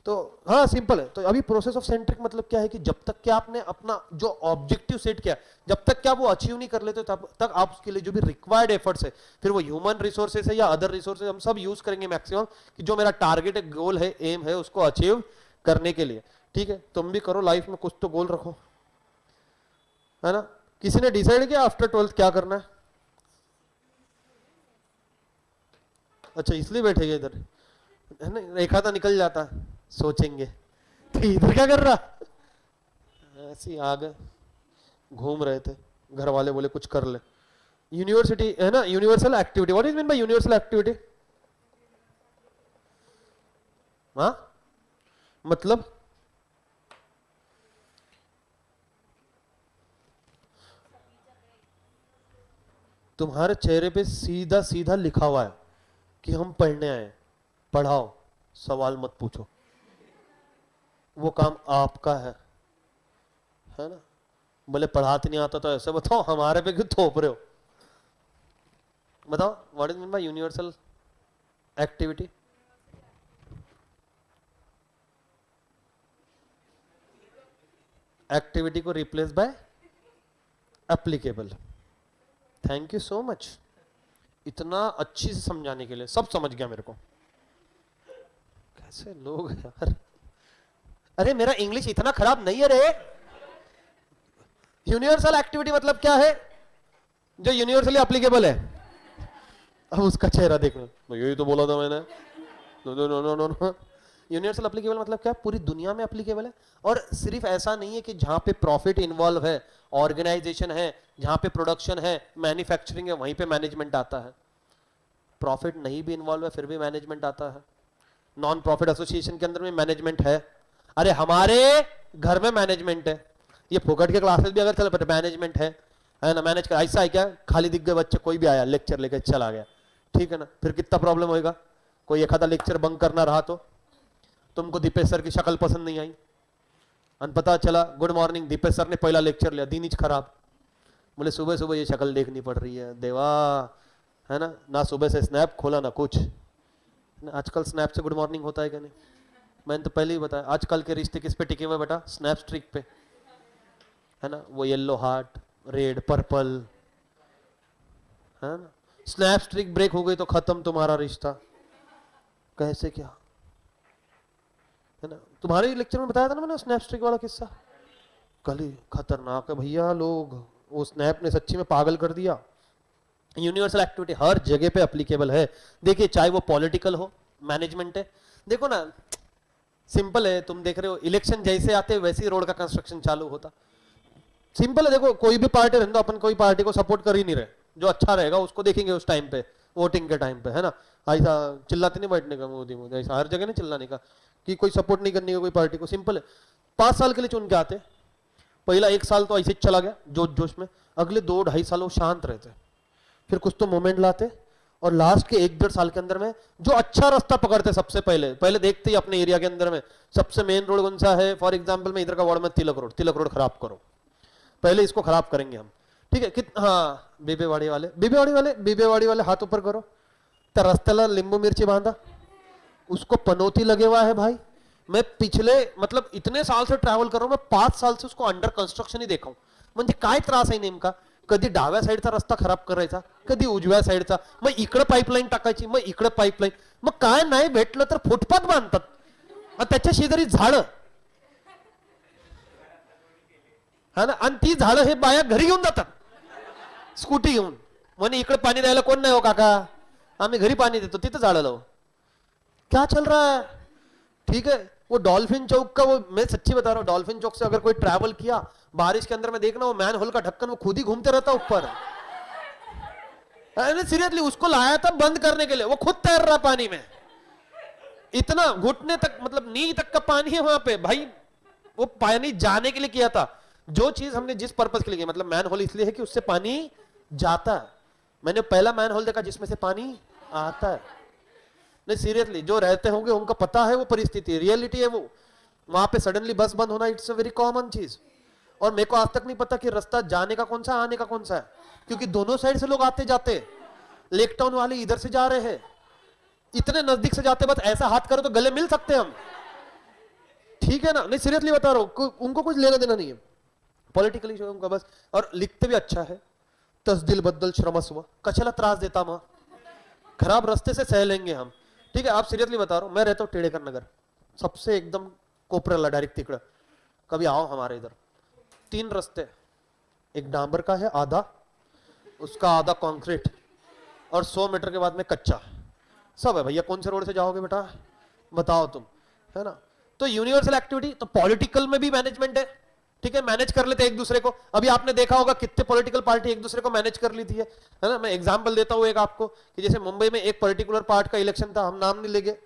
Speaker 1: तो हाँ सिंपल है। तो अभी प्रोसेस ऑफ सेंट्रिक मतलब क्या है कि जब तक कि आपने अपना जो ऑब्जेक्टिव सेट किया, जब तक क्या वो अचीव नहीं कर लेते, तब तक आप उसके लिए जो भी रिक्वायर्ड एफर्ट्स है, फिर वो ह्यूमन रिसोर्सेस है या अदर रिसोर्सेज, हम सब यूज करेंगे मैक्सिमम, कि जो मेरा टारगेट है, गोल है, एम है, उसको अचीव करने के लिए। ठीक है, तुम भी करो लाइफ में कुछ तो गोल रखो, है ना। किसी ने डिसाइड किया आफ्टर 12th क्या करना है? अच्छा, इसलिए बैठेगा इधर, है ना, एक आधा निकल जाता, सोचेंगे। तो इधर क्या कर रहा? ऐसी आगे घूम रहे थे, घर वाले बोले कुछ कर ले। यूनिवर्सिटी है ना, universal activity. What is mean by universal activity? हाँ मतलब तुम्हारे चेहरे पे सीधा सीधा लिखा हुआ है कि हम पढ़ने आए, पढ़ाओ, सवाल मत पूछो। वो काम आपका है ना। बोले पढ़ाते नहीं आता तो ऐसे बताओ, हमारे पे क्यों थोप रहे हो? बताओ what is mean by universal activity? Activity को replace by applicable. Thank you so much, इतना अच्छी से समझाने के लिए। सब समझ गया मेरे को। कैसे लोग यार, अरे मेरा इंग्लिश इतना खराब नहीं है रे। यूनिवर्सल एक्टिविटी मतलब क्या है? जो यूनिवर्सली एप्लीकेबल है। अब उसका चेहरा देखो, यही तो बोला था मैंने। No no no no no. Universal applicable मतलब क्या? पूरी दुनिया में एप्लीकेबल है। और सिर्फ ऐसा नहीं है कि जहां पे प्रॉफिट इन्वॉल्व है, ऑर्गेनाइजेशन है, जहां पे प्रोडक्शन है, मैन्युफैक्चरिंग है, वहीं पे मैनेजमेंट आता है। प्रॉफिट नहीं भी इन्वॉल्व है फिर भी मैनेजमेंट आता है। नॉन प्रॉफिट एसोसिएशन के अंदर में मैनेजमेंट है। अरे हमारे घर में मैनेजमेंट है। ये फोकट के क्लासेस भी अगर चले पर मैनेजमेंट है ना, मैनेज कर। ऐसा है क्या, खाली दिख गए बच्चे, कोई भी आया लेक्चर लेकर चला गया, ठीक है ना, फिर कितना प्रॉब्लम होएगा। कोई एक आधा लेक्चर बंक करना रहा तो तुमको दीपेश सर की शक्ल पसंद नहीं आई, और पता चला गुड मॉर्निंग दीपेश सर ने पहला लेक्चर लिया, दिन ही खराब। बोले सुबह सुबह ये शक्ल देखनी पड़ रही है देवा, है ना सुबह से स्नैप खोला ना कुछ। आजकल स्नैप से गुड मॉर्निंग होता है क्या? नहीं, मैंने तो पहले ही बताया। आजकल के रिश्ते किस पे टिके हुए बेटा? स्नैप स्ट्रिक पे, है ना। वो येलो हार्ट, रेड, पर्पल, है ना। स्नैप स्ट्रिक ब्रेक हो गई तो खत्म तुम्हारा रिश्ता। कैसे क्या, है ना। तुम्हारे लेक्चर में बताया था ना मैंने स्नैप स्ट्रिक वाला किस्सा। कल ही खतरनाक है भैया, लोग वो स्नैप ने सच्ची में पागल कर दिया। यूनिवर्सल एक्टिविटी हर जगह पे एप्लीकेबल है। देखिए चाहे वो पॉलिटिकल हो, मैनेजमेंट है। देखो ना सिंपल है, तुम देख रहे हो इलेक्शन जैसे आते वैसे ही रोड का कंस्ट्रक्शन चालू होता। सिंपल है। देखो कोई भी पार्टी रहने दो, अपन कोई पार्टी को सपोर्ट कर ही नहीं रहे। जो अच्छा रहेगा उसको देखेंगे उस टाइम पे, वोटिंग के टाइम पे, है ना। ऐसा चिल्लाते नहीं बैठने का, मोदी मोदी ऐसा हर जगह नहीं चिल्लाने का कि कोई सपोर्ट नहीं करने का कोई पार्टी को। सिंपल है, 5 साल के लिए चुन के आते। पहला 1 साल तो ऐसे चला गया जोश जोश में, अगले 2-2.5 साल वो शांत रहते, फिर कुछ तो मोमेंट लाते, और लास्ट के 1-1.5 साल के अंदर में जो अच्छा रास्ता पकड़ते। सबसे पहले देखते ही अपने एरिया के अंदर में सबसे मेन रोड कौन सा है। फॉर एग्जांपल में इधर का वार्ड में तिलक रोड खराब करो, पहले इसको खराब करेंगे हम, ठीक है। हाँ बीबेवाड़ी वाले हाथ ऊपर करो। तो रस्त्याला लिंबू मिर्ची बांधा, उसको पनौती लगे हुआ है भाई। मैं पिछले मतलब इतने साल से ट्रॅव्हल करू, मैं 5 साल से उसको अंडर कन्स्ट्रक्शन ही देखा हूं। म्हणजे काय त्रास आहे नेमका? कधी डाव्या साईडचा रस्ता खराब करायचा, कधी उजव्या साईडचा, मग इकडे पाईपलाईन टाकायची, मग इकडे पाईपलाईन, मग काय नाही भेटलं तर फुटपाथ बांधतात, त्याच्या शेजारी झाडं, हा ना, आणि ती झाडं हे बाया घरी घेऊन जातात स्कूटी घेऊन, म्हणे इकडे पाणी द्यायला कोण नाही हो काका, आम्ही घरी पाणी देतो, तिथं झाडं लावू। क्या चल रहा है? ठीक है, वो डॉल्फिन चौक का, वो मैं सच्ची बता रहा हूँ, डॉल्फिन चौक से अगर कोई ट्रैवल किया बारिश के अंदर में देखना, वो मैन होल का ढक्कन वो खुद ही घूमते रहता ऊपर। सीरियसली उसको लाया था बंद करने के लिए, वो खुद तैर रहा पानी में, इतना घुटने तक मतलब नी तक का पानी है वहां पे भाई, वो पानी जाने के लिए किया था। जो चीज हमने जिस पर्पस के लिए, मतलब मैन होल इसलिए है कि उससे पानी जाता है। मैंने पहला मैन होल देखा जिसमें से पानी आता है। नहीं सीरियसली, जो रहते होंगे उनको पता है वो परिस्थिति, रियलिटी है वो। वहां पे सडनली बस बंद होना इट्स अ वेरी कॉमन चीज। और मेरे को आज तक नहीं पता कि रास्ता जाने का कौन सा आने का कौन सा है, क्योंकि दोनों साइड से लोग आते जाते। लेक टाउन वाले इधर से जा रहे हैं, इतने नजदीक से जाते, बस ऐसा हाथ करो तो गले मिल सकते हम, ठीक है ना। नहीं सीरियसली बता रहा हूं, उनको कुछ लेना देना नहीं है पॉलिटिकली जो उनका बस। और लिखते भी अच्छा है, तस्दिल बद्दल श्रमस्व, कचला त्रास देता मां, खराब रास्ते से सह लेंगे हम, ठीक है। आप सीरियसली बता रहा हूं, मैं रहता हूं टेढ़ेकर नगर, सबसे एकदम कोपरेला डायरेक्ट तिकड़। कभी आओ हमारे इधर, 3 रास्ते, एक डांबर का है आधा, उसका आधा कंक्रीट, और 100 मीटर के बाद में कच्चा सब है भैया। कौन से रोड से जाओगे बेटा बताओ तुम, है ना। तो यूनिवर्सल एक्टिविटी, तो पॉलिटिकल में भी मैनेजमेंट है, ठीक है, मैनेज कर लेते एक दूसरे को। अभी आपने देखा होगा कितने पॉलिटिकल पार्टी एक दूसरे को मैनेज कर ली थी, है ना। मैं एग्जांपल देता हूं एक आपको, कि जैसे मुंबई में एक पर्टिकुलर पार्ट का इलेक्शन था, हम नाम नहीं लेंगे,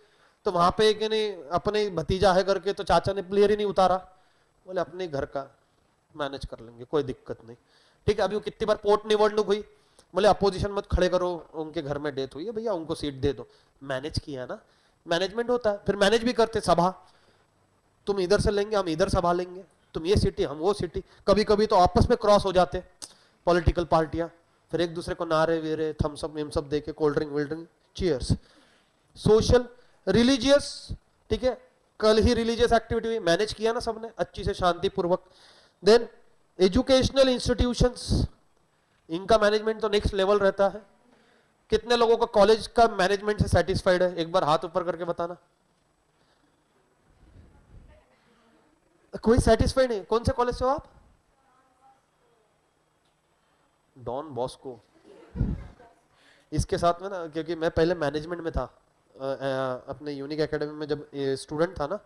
Speaker 1: तो वहां पे कि नहीं अपने भतीजा है करके, तो चाचा ने प्लेयर ही नहीं उतारा, बोले अपने घर का मैनेज कर लेंगे, कोई दिक्कत नहीं, ठीक है। अभी वो कितनी बार पोर्ट निवडणूक हुई, बोले अपोजिशन मत खड़े करो, उनके घर में डेथ हुई है भैया, उनको सीट दे दो, मैनेज किया ना, मैनेजमेंट होता है। फिर मैनेज भी करते सभा, तुम इधर से लेंगे हम इधर सभा लेंगे, तुम ये सिटी हम वो सिटी। कभी कभी तो आपस में क्रॉस हो जाते पॉलिटिकल पार्टियां, फिर एक दूसरे को नारे वेरे थम्स अप विम्स अप देके, कोल्ड ड्रिंक विल्ड ड्रिंक चीयर्स। सोशल रिलीजियस, ठीक है, कल ही रिलीजियस एक्टिविटी हुई, मैनेज किया ना सबने अच्छी से शांतिपूर्वक। देन एजुकेशनल इंस्टीट्यूशंस, इनका मैनेजमेंट तो नेक्स्ट लेवल रहता है। कितने लोगों का कॉलेज का मैनेजमेंट से सेटिस्फाइड है, एक बार हाथ ऊपर करके बताना। कोई सेटिस्फाइड नहीं। कौन से कॉलेज से हो आप? Don Bosco. इसके साथ में ना, क्योंकि मैं पहले मैनेजमेंट में था अपने यूनिक एकेडमी में, जब स्टूडेंट था ना,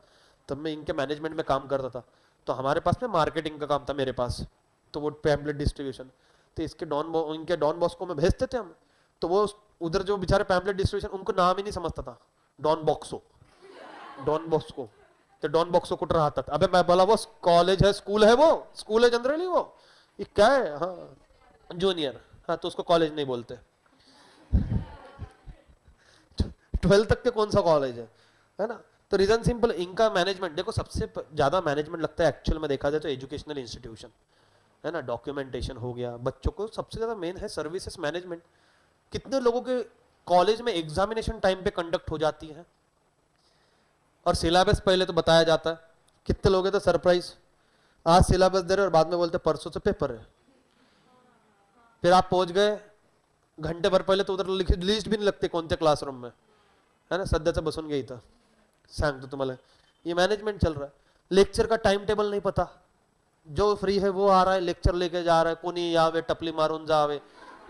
Speaker 1: तब मैं इनके मैनेजमेंट में काम करता था। तो हमारे पास में मार्केटिंग का काम था मेरे पास, तो वो पैम्पलेट डिस्ट्रीब्यूशन, तो इसके इनके डॉन बॉस्को में भेजते थे हम। तो वो उधर जो बेचारे पैम्पलेट डिस्ट्रीब्यूशन, उनको नाम ही नहीं समझता था, डॉन बॉक्सो, डॉन बॉस्को, तो डॉन बॉक्सो कुट रहा था। अबे मैं बोला वो कॉलेज है, स्कूल है, वो स्कूल है जनरली, वो ये क्या है, हाँ जूनियर, हाँ तो उसको कॉलेज नहीं बोलते। 12 तक के कौन सा कॉलेज है ना। तो रीजन सिंपल, इनका मैनेजमेंट देखो, सबसे ज्यादा मैनेजमेंट लगता है एक्चुअल में देखा जाए तो एजुकेशनल इंस्टीट्यूशन, है ना। डॉक्यूमेंटेशन हो गया, बच्चों को सबसे ज्यादा मेन है सर्विसेज मैनेजमेंट। कितने लोगों के कॉलेज में एग्जामिनेशन टाइम पे कंडक्ट हो जाती है, और सिलेबस पहले तो बताया जाता है। कितने लोग हैं तो सरप्राइज, आज सिलेबस दे रहे और बाद में बोलते परसों से पेपर है। फिर आप पहुंच गए घंटे भर पहले, तो उधर लिस्ट भी नहीं लगते कौन से क्लासरूम में, है ना, सध्याचं बसून घ्यायचं सांगतो तुम्हाला। ये मैनेजमेंट चल रहा है। लेक्चर का टाइम टेबल नहीं पता, जो फ्री है वो आ रहा है, लेक्चर लेके जा रहा है, कोनी आवे टपली मारून जावे,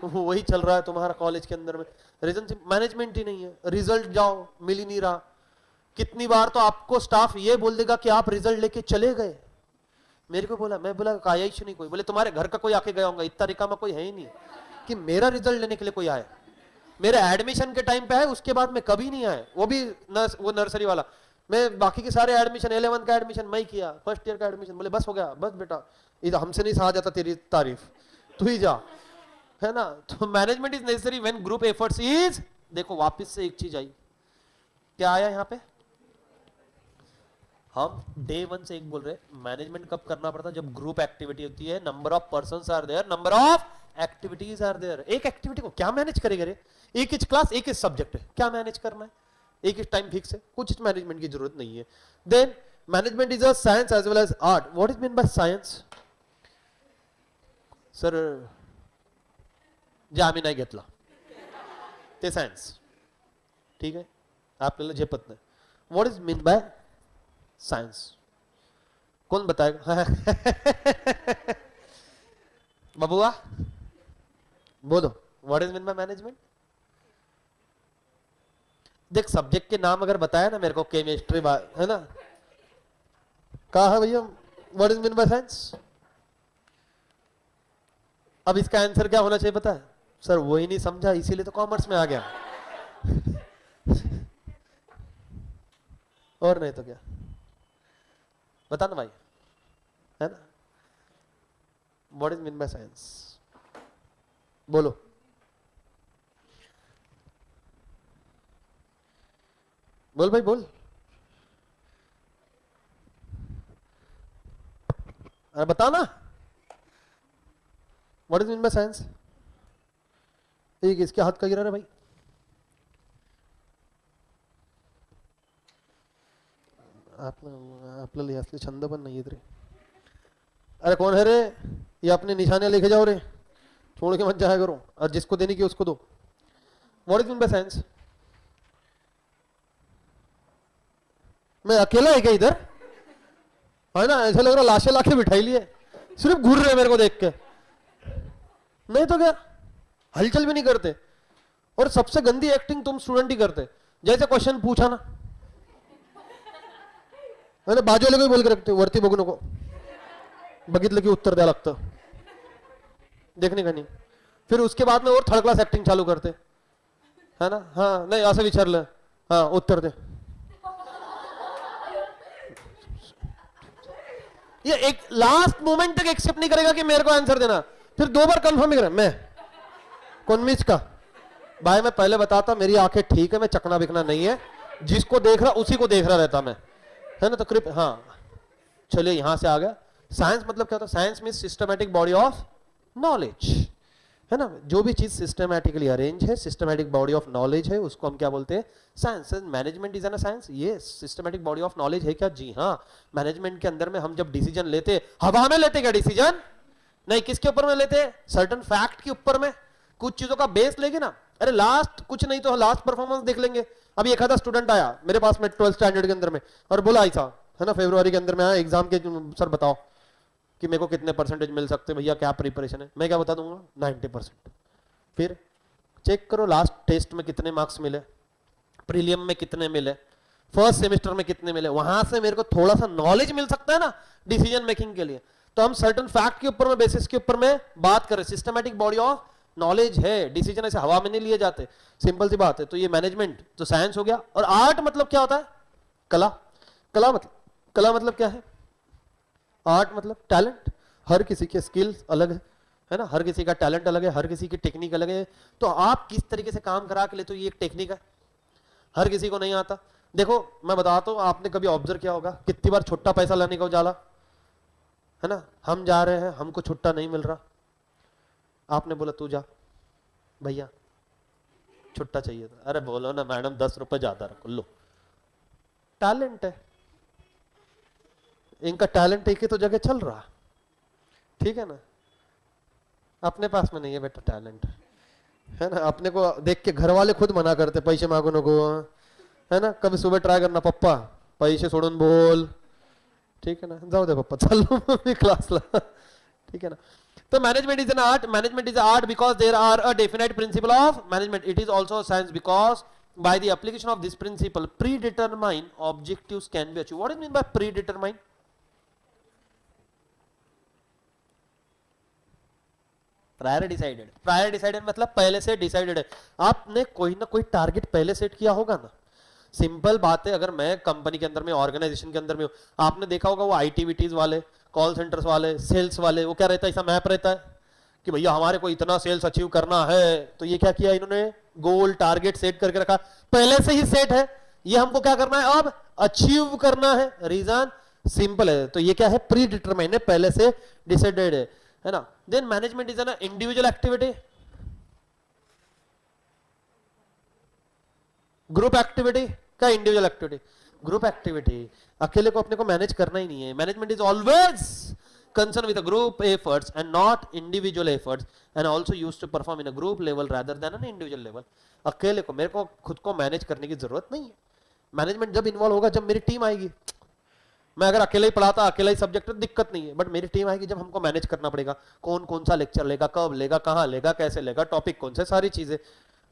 Speaker 1: वही चल रहा है तुम्हारा कॉलेज के अंदर में। रीजन मैनेजमेंट ही नहीं है। रिजल्ट जाओ मिल ही नहीं रहा। कितनी बार तो आपको स्टाफ ये बोल देगा कि आप रिजल्ट लेके चले गए। मेरे को बोला, मैं बोला आया ही नहीं कोई, बोले तुम्हारे घर का कोई आके गया होगा, इतना रिकामा कोई है ही नहीं कि मेरा रिजल्ट लेने के लिए कोई आए। मेरे एडमिशन के टाइम पे है, उसके बाद में कभी नहीं आए, वो भी वो नर्सरी वाला। मैं बाकी के सारे एडमिशन, 11 का एडमिशन मैं किया, फर्स्ट ईयर का एडमिशन, बोले बस हो गया, बस बेटा इधर हमसे नहीं सहा जाता तेरी तारीफ, तू ही जा, है ना। तो management is necessary when group efforts is, देखो वापस से एक चीज आई, क्या आया यहाँ पे, हम डे 1 से एक बोल रहे, मैनेजमेंट कब करना पड़ता, जब ग्रुप एक्टिविटी होती है, number of persons are there, number of activities are there. एक एक्टिविटी को क्या मैनेज करेगा रे, एक ही क्लास एक ही सब्जेक्ट है, क्या मैनेज करना है, एक ही टाइम फिक्स है, कुछ मैनेजमेंट की जरूरत नहीं है। Then management is a science as well as art. What is mean by science sir? जे आम्ही नाही घेतला ते सायन्स, ठीक आहे, आपल्याला झेपत नाही। What is mean by science, कौन बताएगा? बबुआ बोलो, what is mean by management? देख सब्जेक्ट के नाम अगर बताया ना मेरे को, केमिस्ट्री है ना, कहा है भैया what is mean by science. अब इसका आंसर क्या होना चाहिए पता है सर, वो ही नहीं समझा इसीलिए तो कॉमर्स में आ गया। और नहीं तो क्या, बता ना भाई, है ना। What is mean by science, बोलो। बोल भाई बोल, अरे बता ना, what is mean by science. एक इसके हाथ का गिरा रहा भाई, आपल्याला असले छंद पण नाही रे। अरे कौन है रे, ये अपने निशानियां लेके जाओ रे, छोड़ के मत जाया करो, और जिसको देने की उसको दो। What is mean by science. मैं अकेला है क्या इधर, है ना, ऐसा लग रहा लाशें लाके बिठाई लिए, सिर्फ घूर रहे मेरे को देख के, नहीं तो क्या, हलचल भी नहीं करते। और सबसे गंदी एक्टिंग तुम स्टूडेंट ही करते, जैसे क्वेश्चन पूछा ना, मैंने बाजूला काही बोल के रखते, वरती बघू नको, बघितलं की उत्तर द्या लागतं, देखने का नहीं। फिर उसके बाद में और थर्ड क्लास एक्टिंग चालू करते, है ना, हाँ नहीं असं विचारलं, हाँ उत्तर दे। ये एक लास्ट मोमेंट तक एक्सेप्ट नहीं करेगा कि मेरे को आंसर देना, फिर 2 बार कंफर्म ही करे, मैं कौन मिस का भाई, मैं पहले बताता मेरी आंखें ठीक है, मैं चकना बिकना नहीं है, जिसको देख रहा उसी को देख रहा रहता मैं, है ना। तो कृपया हाँ चलिए यहां से आ गया। साइंस मतलब क्या होता है, science mean systematic body of knowledge, है ना। जो भी चीज सिस्टमैटिकली अरेंज है, सिस्टमैटिक बॉडी ऑफ नॉलेज है, उसको हम क्या बोलते हैं, science. Management is N science, ये सिस्टमैटिक बॉडी ऑफ नॉलेज है क्या, जी हाँ। मैनेजमेंट के अंदर में हम जब डिसीजन लेते, हवा में लेते क्या डिसीजन, नहीं किसके ऊपर में लेते, सर्टन फैक्ट के ऊपर में, कुछ चीजों का बेस लेके ना। अरे लास्ट कुछ नहीं तो लास्ट परफॉर्मेंस देख लेंगे। अभी एक आधा स्टूडेंट आया मेरे पास में 12th स्टैंडर्ड के अंदर में, और बोला ऐसा, है ना, फरवरी के अंदर में आया एग्जाम के, सर बताओ कि मेरे को कितने परसेंटेज मिल सकते भैया, क्या प्रिपरेशन है। मैं क्या बता दूंगा 90%। फिर चेक करो लास्ट टेस्ट में कितने मार्क्स मिले, प्रीलियम में कितने मिले, फर्स्ट सेमेस्टर में कितने मिले, वहां से मेरे को थोड़ा सा नॉलेज मिल सकता है ना डिसीजन मेकिंग के लिए। तो हम सर्टन फैक्ट के ऊपर में, बेसिस के ऊपर में बात करें, सिस्टमैटिक बॉडी ऑफ नॉलेज है, डिसीजन ऐसे हवा में नहीं लिए जाते, सिंपल सी बात है। तो ये मैनेजमेंट तो साइंस हो गया। और आर्ट मतलब क्या होता है, कला। कला मतलब क्या है, आर्ट मतलब टैलेंट। हर किसी के स्किल्स अलग है ना, हर किसी का टैलेंट अलग है, हर किसी की टेक्निक अलग है। तो आप किस तरीके से काम करा के ले, तो ये एक टेक्निक है, हर किसी को नहीं आता। देखो मैं बताता हूं, आपने कभी ऑब्जर्व किया होगा कितनी बार छुट्टा पैसा लाने को जाला, है ना, हम जा रहे हैं, हमको छुट्टा नहीं मिल रहा, आपने बोला तू जा भैया छुट्टा चाहिए था, अरे बोलो ना मैडम 10 रुपए ज्यादा रखो, लो। टैलेंट है इनका, टैलेंट एक ही तो जगह चल रहा, ठीक है ना। अपने पास में नहीं है बेटा टैलेंट, है ना। अपने को देख के घर वाले खुद मना करते, पैसे मागू नको, है ना। कभी सुबह ट्राय करना, पप्पा पैसे सोडून बोल, ठीक है ना, जाऊ दे पप्पा चाललो मी क्लासला, ठीक है ना। तो management is an art, management is art because there are a definite principle of management. It is also science because by the application of this principle predetermined objectives can be achieved. What is mean by predetermined? Prior decided, prior decided मतलब पहले से decided है। आपने कोई ना कोई target पहले set किया होगा ना। सिंपल बात है, अगर मैं कंपनी के अंदर में, ऑर्गेनाइजेशन के अंदर में, आपने देखा होगा वो आईटीवीटीज वाले, कॉल सेंटर्स वाले, सेल्स वाले, वो क्या रहता है, ऐसा मैप रहता है कि भैया हमारे को इतना सेल्स अचीव करना है। तो ये क्या किया इन्होंने, गोल टारगेट सेट करके रखा, पहले से ही सेट है, ये हमको क्या करना है, अब अचीव करना है। रीजन सिंपल है, तो ये क्या है, प्री डिटरमाइन है, पहले से डिसाइडेड है ना। Then management is an individual activity, group activity का इंडिविजुअल एक्टिविटी, ग्रुप एक्टिविटी। अकेले को अपने को मैनेज करना ही नहीं है। Management is always concerned with a group efforts and not individual efforts and also used to perform in a group level rather than an individual level. अकेले को, मेरे को खुद को मैनेज करने की जरूरत नहीं है। मैनेजमेंट जब इन्वॉल्व होगा जब मेरी टीम आएगी। मैं अगर अकेले ही पढ़ाता, अकेला ही सब्जेक्ट तो दिक्कत नहीं है, बट मेरी टीम आएगी जब हमको मैनेज करना पड़ेगा, कौन कौन सा लेक्चर लेगा, कब लेगा, कहां लेगा, कैसे लेगा, टॉपिक कौन से, सारी चीजें।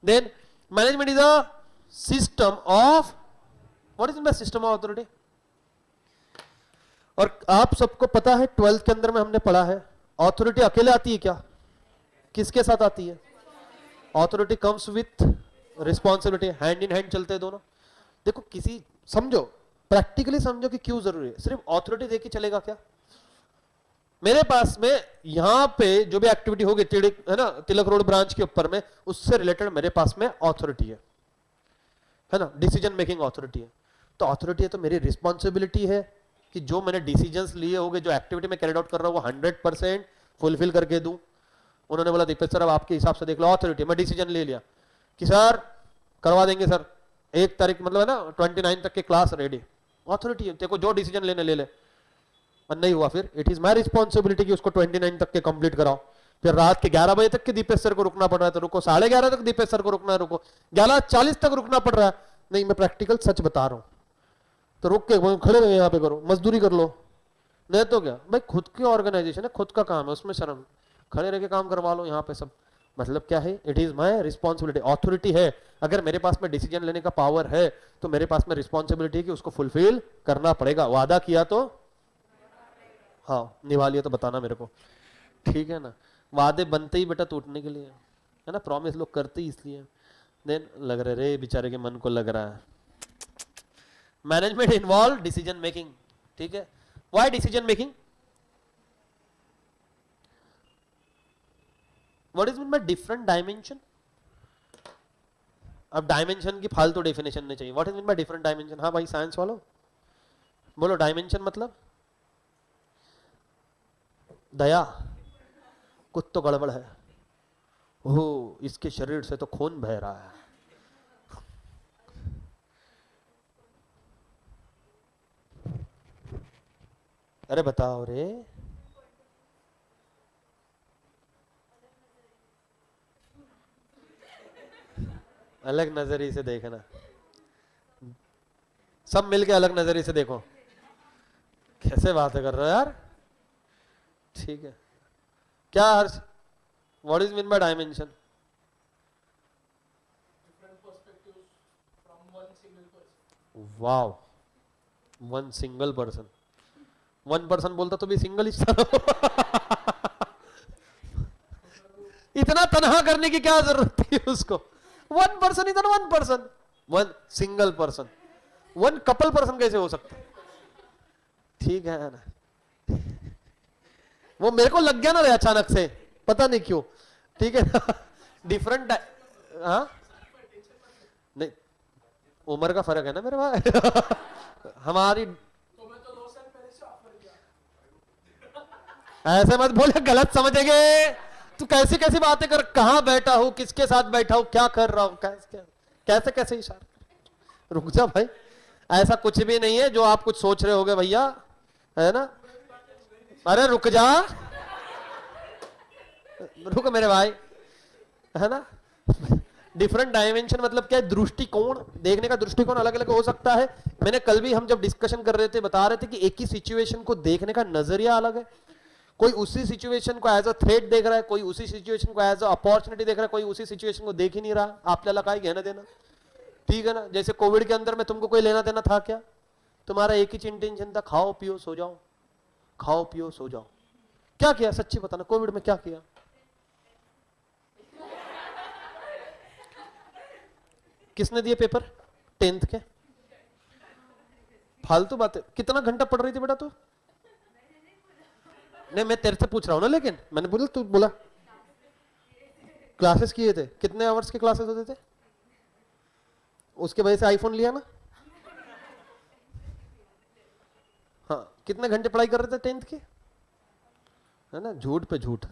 Speaker 1: Then management is a system of, what is the system of authority? और आप सबको पता है 12th के अंदर में हमने पढ़ा है, अथॉरिटी अकेले आती है क्या? किसके साथ आती है? Authority comes with responsibility, hand in hand चलते हैं दोनों। देखो किसी, समझो प्रैक्टिकली समझो कि क्यों जरूरी है। सिर्फ अथॉरिटी देके चलेगा क्या? मेरे पास में यहां पे जो भी एक्टिविटी होगी है ना, तिलक रोड ब्रांच के ऊपर में, उससे रिलेटेड मेरे पास में अथॉरिटी है ना, डिसीजन मेकिंग अथॉरिटी है। तो अथॉरिटी है तो मेरी रिस्पॉन्सिबिलिटी है कि जो मैंने डिसीजंस लिए होंगे, जो एक्टिविटी में कैरी आउट कर रहा हूं वो 100% फुलफिल करके दूं। उन्होंने बोला दीपेश सर अब आपके हिसाब से देख लो, अथॉरिटी, मैं डिसीजन ले लिया कि सर करवा देंगे सर, 1 तारीख मतलब है ना 29 तक के क्लास रेडी, अथॉरिटी है, देखो जो डिसीजन लेने ले ले। और नहीं हुआ फिर इट इज माय रिस्पॉन्सिबिलिटी कि उसको 29 तक के कंप्लीट कराओ। फिर रात के 11 बजे तक के दीपेश सर को रुकना पड़ रहा है तो रुको, 11:30 तक दीपेश सर को रुकना है रुको, 11:40 तक रुकना पड़ रहा है, नहीं मैं प्रैक्टिकल सच बता रहा हूं, तो रुक के खड़े रहो यहाँ पे, करो मजदूरी कर लो, नहीं तो क्या भाई, खुद की ऑर्गेनाइजेशन है, खुद का काम है, उसमें शर्म, खड़े रह के काम करवा लो यहाँ पे सब। मतलब क्या है, it is my responsibility, authority है। अगर मेरे पास में डिसीजन लेने का पावर है तो मेरे पास में रिस्पॉन्सिबिलिटी है कि उसको फुलफिल करना पड़ेगा। वादा किया तो हाँ, निभा लिया तो बताना मेरे को, ठीक है ना। वादे बनते ही बेटा टूटने के लिए है ना, प्रॉमिस लोग करते ही इसलिए, देन लग रहे रे बेचारे के मन को लग रहा है। मैनेजमेंट इन्वॉल्व डिसीजन मेकिंग, ठीक है। Why decision making? What is mean by different dimension? अब डायमेंशन की फालतू डेफिनेशन नहीं चाहिए। What is mean by different dimension? हाँ भाई साइंस वालों बोलो, डायमेंशन मतलब दया, कुछ तो गड़बड़ है, ओह इसके शरीर से तो खून बह रहा है, अरे बताओ रे, अलग नजरिए से देखना, सब मिलके अलग नजरिए से देखो। कैसे बातें कर रहे हो यार, ठीक है। क्या Harsh, what is mean by dimension? Wow, one single person, one person बोलता तो भी सिंगल ही था। इतना तनहा करने की क्या जरूरत थी उसको? वन पर्सन, इतना one person, one single person, one couple person कैसे हो सकता? ठीक है ना, वो मेरे को लग गया ना रे अचानक से, पता नहीं क्यों, ठीक है ना। डिफरेंट, हाँ नहीं, उम्र का फर्क है ना मेरे भाई। हमारी ऐसे मत बोले, गलत समझेंगे। तू कैसी कैसी बातें कर, कहां बैठा हूं, किसके साथ बैठा हूं, क्या कर रहा हूं, कैसे कैसे इशारा। रुक जा भाई, ऐसा कुछ भी नहीं है जो आप कुछ सोच रहे होगे भैया, है ना। अरे रुक जा, रुक मेरे भाई, है ना। डिफरेंट डायमेंशन मतलब क्या है? दृष्टिकोण, देखने का दृष्टिकोण अलग अलग हो सकता है। मैंने कल भी हम जब डिस्कशन कर रहे थे बता रहे थे कि एक ही सिचुएशन को देखने का नजरिया अलग है। कोई उसी सिचुएशन को एज अ थ्रेट देख रहा है, कोई उसी सिचुएशन को एज अ अपॉर्चुनिटी देख रहा है, कोई उसी सिचुएशन को देख ही नहीं रहा। आपल्याला काय घेणं देना, ठीक है ना। जैसे कोविड के अंदर में तुमको कोई लेना देना था क्या? तुम्हारा एक ही इंटेंशन था, खाओ पियो सो जाओ, खाओ पियो सो जाओ। क्या किया सच्ची बताना, कोविड में क्या किया? किसने दिए पेपर 10th के? फालतू बातें, कितना घंटा पढ़ रही थी बेटा तू? नहीं मैं तेरे से पूछ रहा हूं ना, लेकिन मैंने बोला तू बोला क्लासेस किए थे, कितने आवर्स के क्लासेस होते थे? उसके वजह से आईफोन लिया ना। हाँ, कितने घंटे पढ़ाई कर रहे थे 10th के, है ना। झूठ पे झूठ,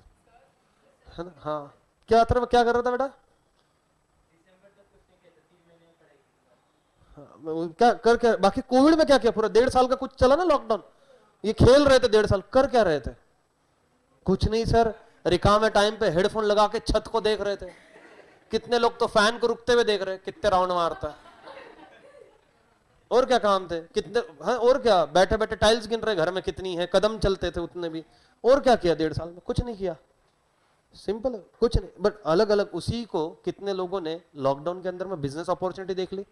Speaker 1: है ना। हाँ क्या तरफ क्या कर रहा था बेटा? हाँ, क्या कर क्या, बाकी कोविड में क्या किया? पूरा 1.5 साल का कुछ चला ना लॉकडाउन, ये खेल रहे थे 1.5 साल, कर क्या रहे थे? कुछ नहीं सर, रिकामे टाइम पे हेडफोन लगा के छत को देख रहे थे। कितने लोग तो फैन को रुकते हुए देख रहे, कितने राउंड मारता है। और क्या काम थे कितने, हाँ और क्या, बैठे बैठे टाइल्स गिन रहे घर में कितनी है, कदम चलते थे उतने भी। और क्या किया 1.5 साल में? कुछ नहीं किया, सिंपल है, कुछ नहीं, बट अलग अलग उसी को कितने लोगों ने लॉकडाउन के अंदर में बिजनेस अपॉर्चुनिटी देख ली,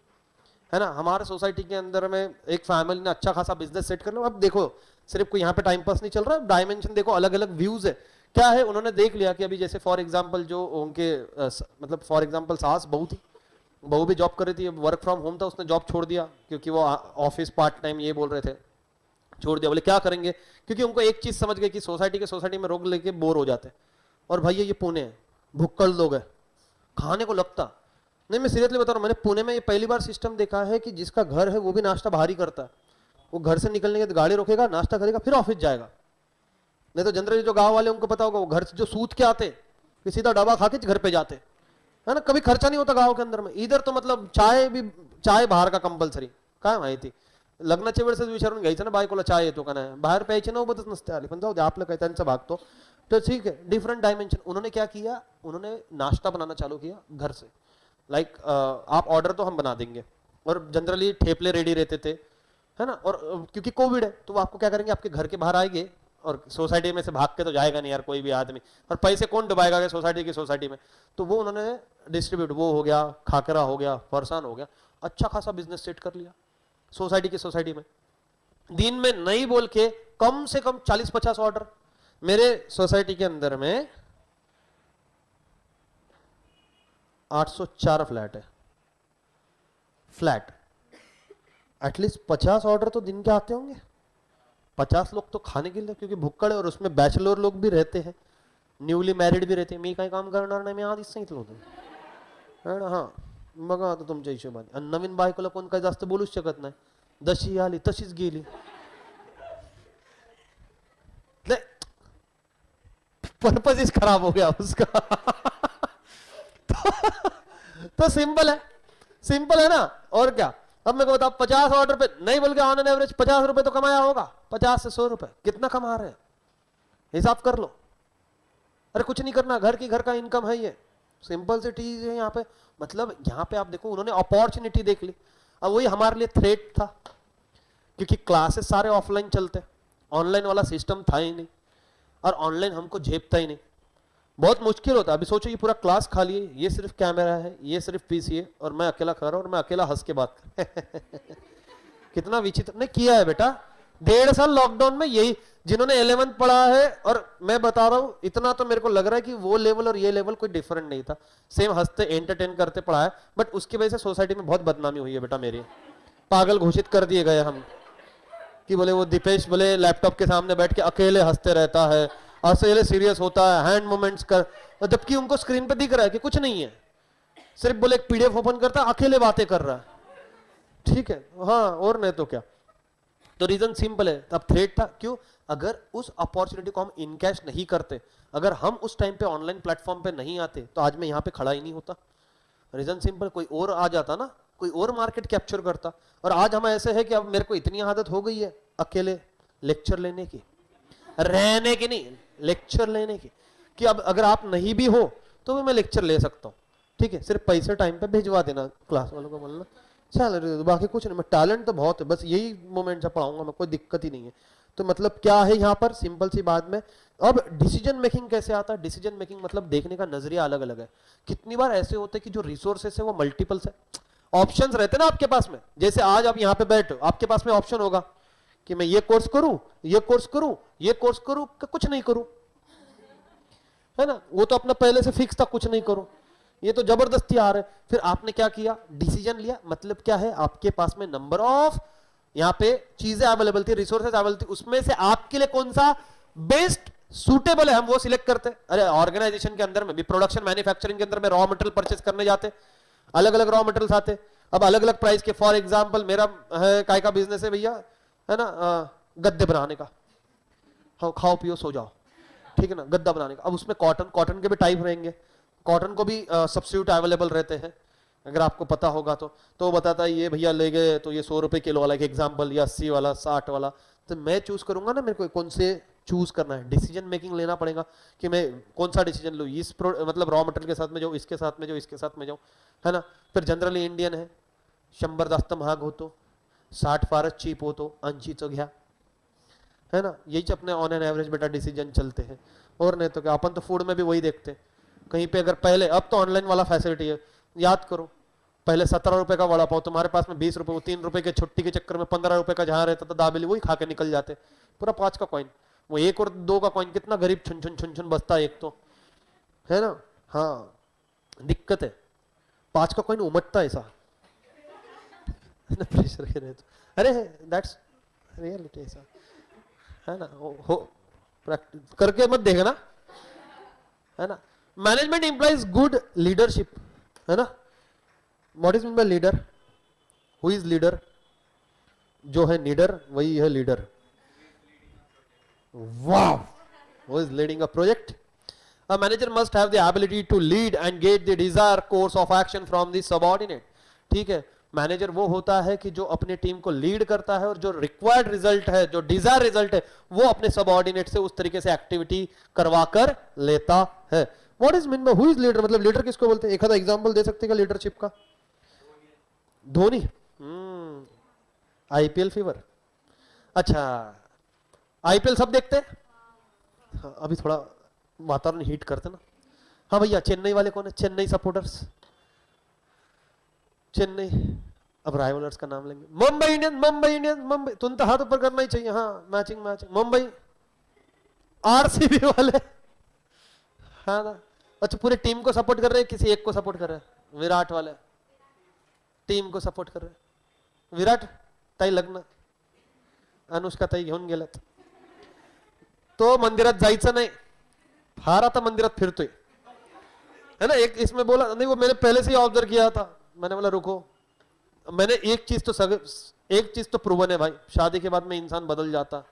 Speaker 1: है ना। हमारे सोसाइटी के अंदर में एक फैमिली ने अच्छा खासा बिजनेस सेट कर लिया। अब देखो सिर्फ कोई यहाँ पे टाइम पास नहीं चल रहा, डायमेंशन देखो, अलग अलग व्यूज है। क्या है, उन्होंने देख लिया कि अभी जैसे फॉर एग्जांपल जो उनके मतलब फॉर एग्जांपल सास बहू थी, बहू भी जॉब कर रही थी, वर्क फ्रॉम होम था, उसने जॉब छोड़ दिया क्योंकि वो ऑफिस पार्ट टाइम ये बोल रहे थे, छोड़ दिया। बोले क्या करेंगे, क्योंकि उनको एक चीज समझ गए कि सोसाइटी में रोग लेके बोर हो जाते हैं। और भैया ये पुणे है, भुक्कड़ लोग है, खाने को लगता नहीं। मैं सीरियसली बता रहा हूँ, मैंने पुणे में ये पहली बार सिस्टम देखा है कि जिसका घर है वो भी नाश्ता बाहर ही करता है। वो घर से निकलने के बाद गाड़ी रोकेगा, नाश्ता करेगा, फिर ऑफिस जाएगा। नहीं तो जनरली जो गांव वाले उनको पता होगा, वो घर से जो सूत के आते कि सीधा डब्बा खा के घर पे जाते, है ना। कभी खर्चा नहीं होता गाँव के अंदर में। इधर तो मतलब चाय बाहेर का कंपल्सरी, काय माहिती लग्नाच्या वेळेस विचारून घ्यायचं ना बायकोला चाय येतो का नाही, बाहेर प्यायची नौबतच नसते आली, पण जाऊ दे आपलं काय, त्यांचा भाग तो ठीक है। Different dimension. उन्होंने क्या किया, उन्होंने नाश्ता बनाना चालू किया घर से। लाइक आप ऑर्डर तो हम बना देंगे, और जनरली ठेपले रेडी रहते थे, है ना। और क्योंकि कोविड है तो वो आपको क्या करेंगे, आपके घर के बाहर आएंगे, और सोसाइटी में से भाग के तो जाएगा नहीं यार कोई भी आदमी, और पैसे कौन डुबाएगा सोसाइटी में। तो वो उन्होंने डिस्ट्रीब्यूट, वो हो गया, खाकरा हो गया, फरसान हो गया, अच्छा खासा बिजनेस सेट कर लिया सोसाइटी में। दिन में नहीं बोल के कम से कम 40-50 ऑर्डर। मेरे सोसाइटी के अंदर में 804 फ्लैट है, फ्लैट एटलीस्ट 50 ऑर्डर तो दिन के आते होंगे। 50 लोग तो खाने के लिए, क्योंकि भुक्कड़ है, और उसमें बैचलर लोग भी रहते हैं, न्यूली मॅरिड भी रहते हैं। मी काही काम करणार नाही, मी आधीच सांगितलं होतं, हां बघा आता तुमच्या हिशोबाने। आणि नवीन बायकोला कोण काही जास्त बोलूच शकत नाही, जशी आली तशीच गेली। पर्पज इज खराब हो गया उसका। तो सिंपल है ना। और क्या, अब मेरे को बताओ 50 ऑर्डर पे नहीं बोल के ऑन एन एवरेज 50 रुपए तो कमाया होगा, 50 से 100 रुपए कितना कमा रहे हैं, हिसाब कर लो। अरे कुछ नहीं करना, घर का इनकम है ये, सिंपल सी चीज है यहाँ पे। मतलब यहाँ पे आप देखो, उन्होंने अपॉर्चुनिटी देख ली। अब वही हमारे लिए थ्रेट था, क्योंकि क्लासेस सारे ऑफलाइन चलते, ऑनलाइन वाला सिस्टम था ही नहीं, और ऑनलाइन हमको झेपता ही नहीं, बहुत मुश्किल होता। अभी सोचो ये पूरा क्लास खाली है, ये सिर्फ कैमरा है, ये सिर्फ पीसी है, और मैं अकेला खा रहा हूं, और मैं अकेला हंस के बात कर कितना विचित्र नहीं किया है बेटा। 1.5 साल लॉकडाउन में यही, जिन्होंने 11th पढ़ा है, और मैं बता रहा हूं इतना तो मेरे को लग रहा है कि वो लेवल और ये लेवल कोई डिफरेंट नहीं था, सेम हंसते एंटरटेन करते पढ़ाया। बट उसकी वजह से सोसाइटी में बहुत बदनामी हुई है बेटा मेरी, पागल घोषित कर दिए गए हम, कि बोले वो दीपेश बोले लैपटॉप के सामने बैठ के अकेले हंसते रहता है, अकेले सीरियस होता है, हैंड मूवमेंट्स कर, और जबकि उनको स्क्रीन पे दिख रहा है कि कुछ नहीं है, सिर्फ बोले एक पीडीएफ ओपन करता है, अकेले बातें कर रहा है, ठीक है हाँ, और नहीं तो क्या। तो रीजन सिंपल है, तब थ्रेट था। क्यों, अगर उस अपॉर्चुनिटी को हम इनकैश नहीं करते, अगर हम उस टाइम पे ऑनलाइन प्लेटफॉर्म पे नहीं आते, तो आज मैं यहाँ पे खड़ा ही नहीं होता। रीजन सिंपल, कोई और आ जाता ना, कोई और मार्केट कैप्चर करता। और आज हम ऐसे है कि अब मेरे को इतनी आदत हो गई है अकेले लेक्चर लेने की, रहने की नहीं, लेक्चर लेने की, कि अब अगर आप नहीं भी हो तो भी मैं लेक्चर ले सकता हूँ, ठीक है। सिर्फ पैसे टाइम पे भिजवा देना क्लास वालों को, बोलना सैलरी दे दो, बाकी कुछ नहीं। मैं टैलेंट तो बहुत है, बस यही मोमेंट से पढ़ाऊंगा मैं, कोई दिक्कत ही नहीं है। तो मतलब क्या है यहाँ पर, सिंपल सी बात में। अब डिसीजन मेकिंग कैसे आता है, डिसीजन मेकिंग मतलब देखने का नजरिया अलग अलग है। कितनी बार ऐसे होते हैं कि जो रिसोर्सेस है वो मल्टीपल्स है, ऑप्शंस रहते हैं ना आपके पास में। जैसे आज आप यहाँ पे बैठो, आपके पास में ऑप्शन होगा कि मैं ये कोर्स करूं, ये कोर्स करूं, ये कोर्स करूं, कुछ नहीं करूं, है ना। वो तो अपना पहले से फिक्स था, कुछ नहीं करूं, ये तो जबरदस्ती आ रहा है। फिर आपने क्या किया, डिसीजन लिया। मतलब क्या है, आपके पास में नंबर ऑफ यहाँ पे चीजें अवेलेबल थी, रिसोर्सेज अवेलेबल थी, उसमें से आपके लिए कौन सा बेस्ट सुटेबल है हम वो सिलेक्ट करते। अरे ऑर्गेनाइजेशन के अंदर में भी, प्रोडक्शन मैन्युफैक्चरिंग के अंदर में रॉ मटेरियल परचेस करने जाते, अलग अलग रॉ मटेरियल्स आते, अब अलग अलग प्राइस के। फॉर एग्जाम्पल मेरा है काय का बिजनेस है भैया, है ना, गद्दे बनाने का, हाँ खाओ पियो सो जाओ, ठीक है ना, गद्दा बनाने का। अब उसमें कॉटन के भी टाइप रहेंगे, कॉटन को भी सब्स्टिट्यूट अवेलेबल रहते हैं, अगर आपको पता होगा तो वो बताता है ये भैया ले गए तो ये 100 रुपए किलो वाला एक एग्जाम्पल, या 80 वाला, 60 वाला। तो मैं चूज करूंगा ना, मेरे को कौन से चूज करना है, डिसीजन मेकिंग लेना पड़ेगा कि मैं कौन सा डिसीजन लूँ, इस मतलब रॉ मटेरियल के साथ में जाऊँ, इसके साथ में जाऊँ, इसके साथ में जाऊँ, है ना। फिर जनरली इंडियन है, 100 जास्त महाग होतो, 60 फारच चीप होतो, 80चं घ्या, है ना, यही अपने ऑन एन एवरेज बेटा डिसीजन चलते हैं। और नहीं तो क्या, अपन तो फूड में भी वही देखते हैं। कहीं पे अगर पहले, अब तो ऑनलाइन वाला फैसिलिटी है, याद करो पहले 17 रुपए का वड़ा पाव तुम्हारे पास में 20 रुपए, वो 3 रुपए के छुट्टी के चक्कर में 15 रुपए का जहां रहता था दाबेली वही खा के निकल जाते, पूरा 5 का कॉइन। वो 1 और 2 का कॉइन कितना गरीब छुन छुन छुन छुन बचता है एक तो, है ना। हाँ दिक्कत है, 5 का कॉइन उमटता है ऐसा प्रेशर के रहे तो, अरे दैट्स रियलिटी ऐसा है ना। हो प्रैक्टिस करके मत देखना, है ना। मैनेजमेंट इंप्लाइज गुड लीडरशिप, है ना। What is mean bye leader? Who is leader? जो है लीडर वही है लीडर। वाह, who is leading a project? A manager must have the ability to lead and get the desired course of action from the subordinate. ठीक है, manager वो होता है कि जो अपनी टीम को लीड करता है और जो रिक्वायर्ड रिजल्ट है, जो डिजायर रिजल्ट है, वो अपने सबऑर्डिनेट से उस तरीके से एक्टिविटी करवा कर लेता है। What is mean by who is leader? मतलब लीडर किसको बोलते हैं? एक आधा एग्जांपल दे सकते हैं लीडरशिप का? धोनी। IPL fever. अच्छा, आईपीएल सब देखते हैं? हाँ, अभी थोड़ा वातावरण हीट करते ना। हाँ भैया, चेन्नई वाले कौन है? चेन्नई सपोर्टर्स, चेन्नई। अब राइवलर्स का नाम लेंगे। Mumbai Indians, Mumbai Indians, Mumbai. तुम तो हाथ ऊपर करना ही चाहिए। हाँ, मैचिंग मैचिंग। मुंबई। आरसीबी वाले, हाँ ना। अच्छा, पूरे टीम को सपोर्ट कर रहे हैं, किसी एक को सपोर्ट कर रहे हैं? विराट वाले टीम को सपोर्ट कर रहे हैं। विराट ताई लग्न, अनुष्का ताई घेऊन गेल्यात, तो मंदिरात जायचं नाही, फार आता मंदिरात फिरतोय, है ना। एक इसमें बोला नहीं, वो मैंने पहले से ही ऑब्जर्व किया था। मैंने बोला रुको, मैंने एक चीज तो प्रूवन है भाई, शादी के बाद में इंसान बदल जाता।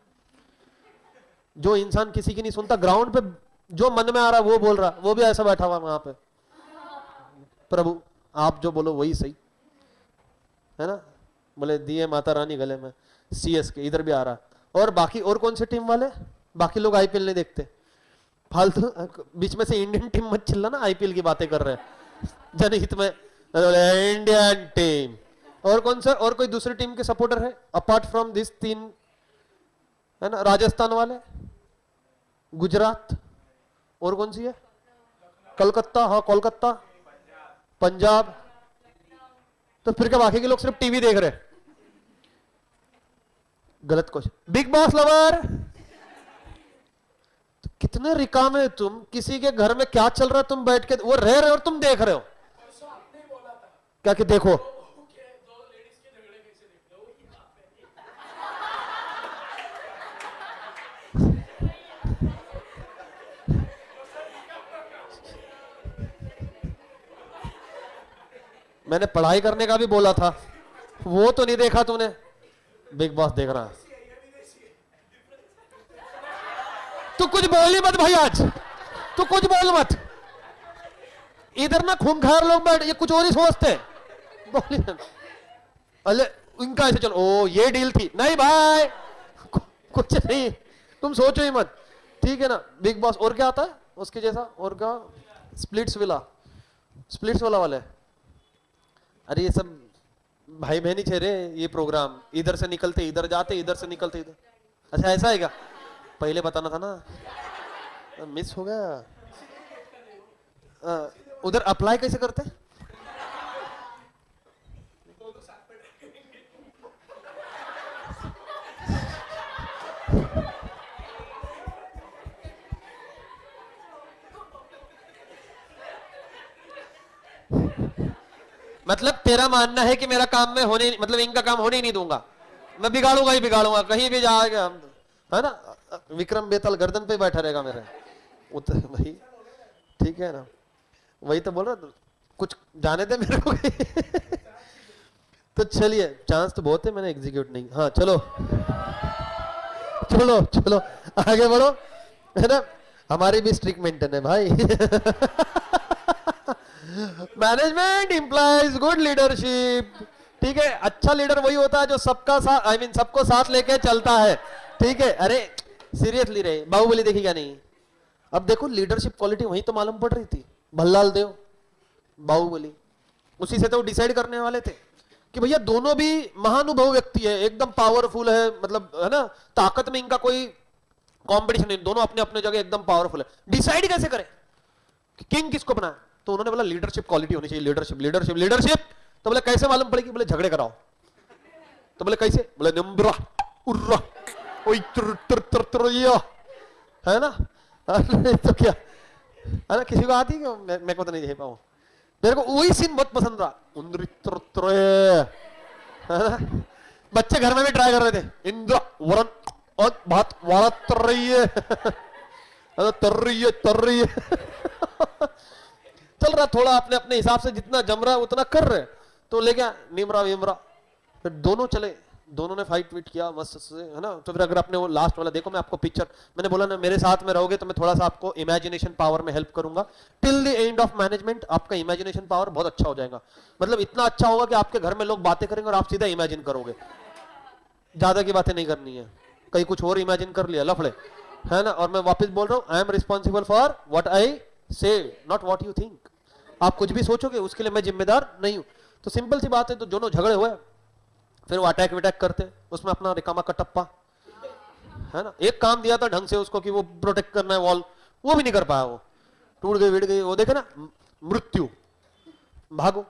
Speaker 1: जो इंसान किसी की नहीं सुनता, ग्राउंड पे जो मन में आ रहा वो बोल रहा, वो भी ऐसा बैठा हुआ वहां पे, प्रभु आप जो बोलो वही सही, है ना। बोले दिए माता रानी गले में, सीएसके इधर भी आ रहा। और बाकी और कौन सी टीम वाले? बाकी लोग आईपीएल नहीं देखते, फालतू बीच में से इंडियन टीम मत चिल्ला ना, आईपीएल की बातें कर रहे हैं जनहित में, इंडियन टीम। और कौन सा, और कोई दूसरी टीम के सपोर्टर है अपार्ट फ्रॉम दिस 3, है ना। राजस्थान वाले, गुजरात, और कौन सी है? कलकत्ता। हाँ कोलकाता, पंजाब। तो फिर क्या बाकी के लोग सिर्फ टीवी देख रहे? गलत क्वेश्चन। बिग बॉस लवर, तो कितने रिकामे तुम, किसी के घर में क्या चल रहा है तुम बैठ के वो रह रहे हो और तुम देख रहे हो क्या कि देखो। मैंने पढ़ाई करने का भी बोला था, वो तो नहीं देखा तूने, बिग बॉस देख रहा। तू कुछ बोल ही मत भाई, आज तू कुछ बोल मत। इधर ना खूंखार लोग बैठ, ये कुछ और ही सोचते, बोल ही मत। अरे इनका ऐसे चलो, ओ ये डील थी, नहीं भाई कुछ नहीं, तुम सोचो ही मत, ठीक है ना। बिग बॉस और क्या आता है उसके जैसा? और क्या? स्प्लिट्स विला, स्प्लिट्स वाला वाले। अरे ये सब भाई बहनी छे रे, ये प्रोग्राम इधर से निकलते इधर जाते, इधर से निकलते इधर। अच्छा ऐसा है क्या? पहले बताना था ना, मिस हो गया। उधर अप्लाई कैसे करते? मतलब तेरा मानना है कि मेरा काम में होने, मतलब इनका काम होने ही नहीं दूंगा, मैं बिगाड़ूंगा ही बिगाड़ूंगा, कहीं भी जाएगा, है ना। विक्रम बेताल गर्दन पे बैठा रहेगा मेरे, भाई ठीक है ना। वही तो बोल रहा, कुछ जाने दे मेरे को तो चलिए, चांस तो बहुत है, मैंने एग्जीक्यूट नहीं। हाँ चलो चलो चलो आगे बढ़ो, है ना। हमारी भी स्ट्रिक्ट मेंटेन है भाई मैनेजमेंट इंप्लाइज गुड लीडरशिप, ठीक है। अच्छा लीडर वही होता है जो सबका साथ, आई मीन सबको साथ लेके चलता है, ठीक है। अरे सीरियसली रहे, बाहुबली देखी क्या नहीं? अब देखो लीडरशिप क्वालिटी वही तो मालूम पड़ रही थी, भल्लाल देव, बाहुबली, उसी से तो डिसाइड करने वाले थे कि भैया दोनों भी महानुभव व्यक्ति है, एकदम पावरफुल है, मतलब है ना, ताकत में इनका कोई कंपटीशन नहीं, दोनों अपने अपने जगह एकदम पावरफुल है। डिसाइड कैसे करें कि किंग किसको बनाए? तो उन्होंने बोला लीडरशिप क्वालिटी होनी चाहिए, लीडरशिप लीडरशिप लीडरशिप। तो बोले कैसे मालूम पड़ेगी? बोले झगड़े कराओ। तो बोले कैसे? बोले निम्रा उर्रा ओई तर तर तर तर या, है ना। तो क्या है ना, किसी को आती है? मैं को तो नहीं पाऊं, मेरे को वही सीन बहुत पसंद रहा। बच्चे घर में भी ट्राई कर रहे थे, इंद्र वरन और बात वाला तर रही है, तर रही है तर रही है। चल रहा थोड़ा अपने अपने हिसाब से, जितना जम रहा है उतना कर रहे। तो ले गया निमरा विमरा, फिर दोनों चले, दोनों ने फाइट वीट किया मस्त से, है ना। तो फिर अगर आपने वो लास्ट वाला देखो, मैं आपको पिक्चर, मैंने बोला ना मेरे साथ में रहोगे तो मैं थोड़ा सा आपको इमेजिनेशन पावर में हेल्प करूंगा। Till the end of management आपका इमेजिनेशन पावर बहुत अच्छा हो जाएगा, मतलब इतना अच्छा होगा कि आपके घर में लोग बातें करेंगे और आप सीधा इमेजिन करोगे, ज्यादा की बातें नहीं करनी है, कहीं कुछ और इमेजिन कर लिया लफड़े, है ना। और मैं वापस बोल रहा हूं, I am responsible for what I से, नॉट व्हाट यू थिंक। आप कुछ भी सोचोगे उसके लिए मैं जिम्मेदार नहीं हूं। तो सिंपल सी बात है। तो दोनों झगड़े हुए, फिर वो अटैक विटैक करते, उसमें अपना रिकामा कटप्पा, है ना। एक काम दिया था ढंग से उसको कि वो प्रोटेक्ट करना है वॉल, वो भी नहीं कर पाया, वो टूट गई विट गई। वो देखे ना, मृत्यु, भागो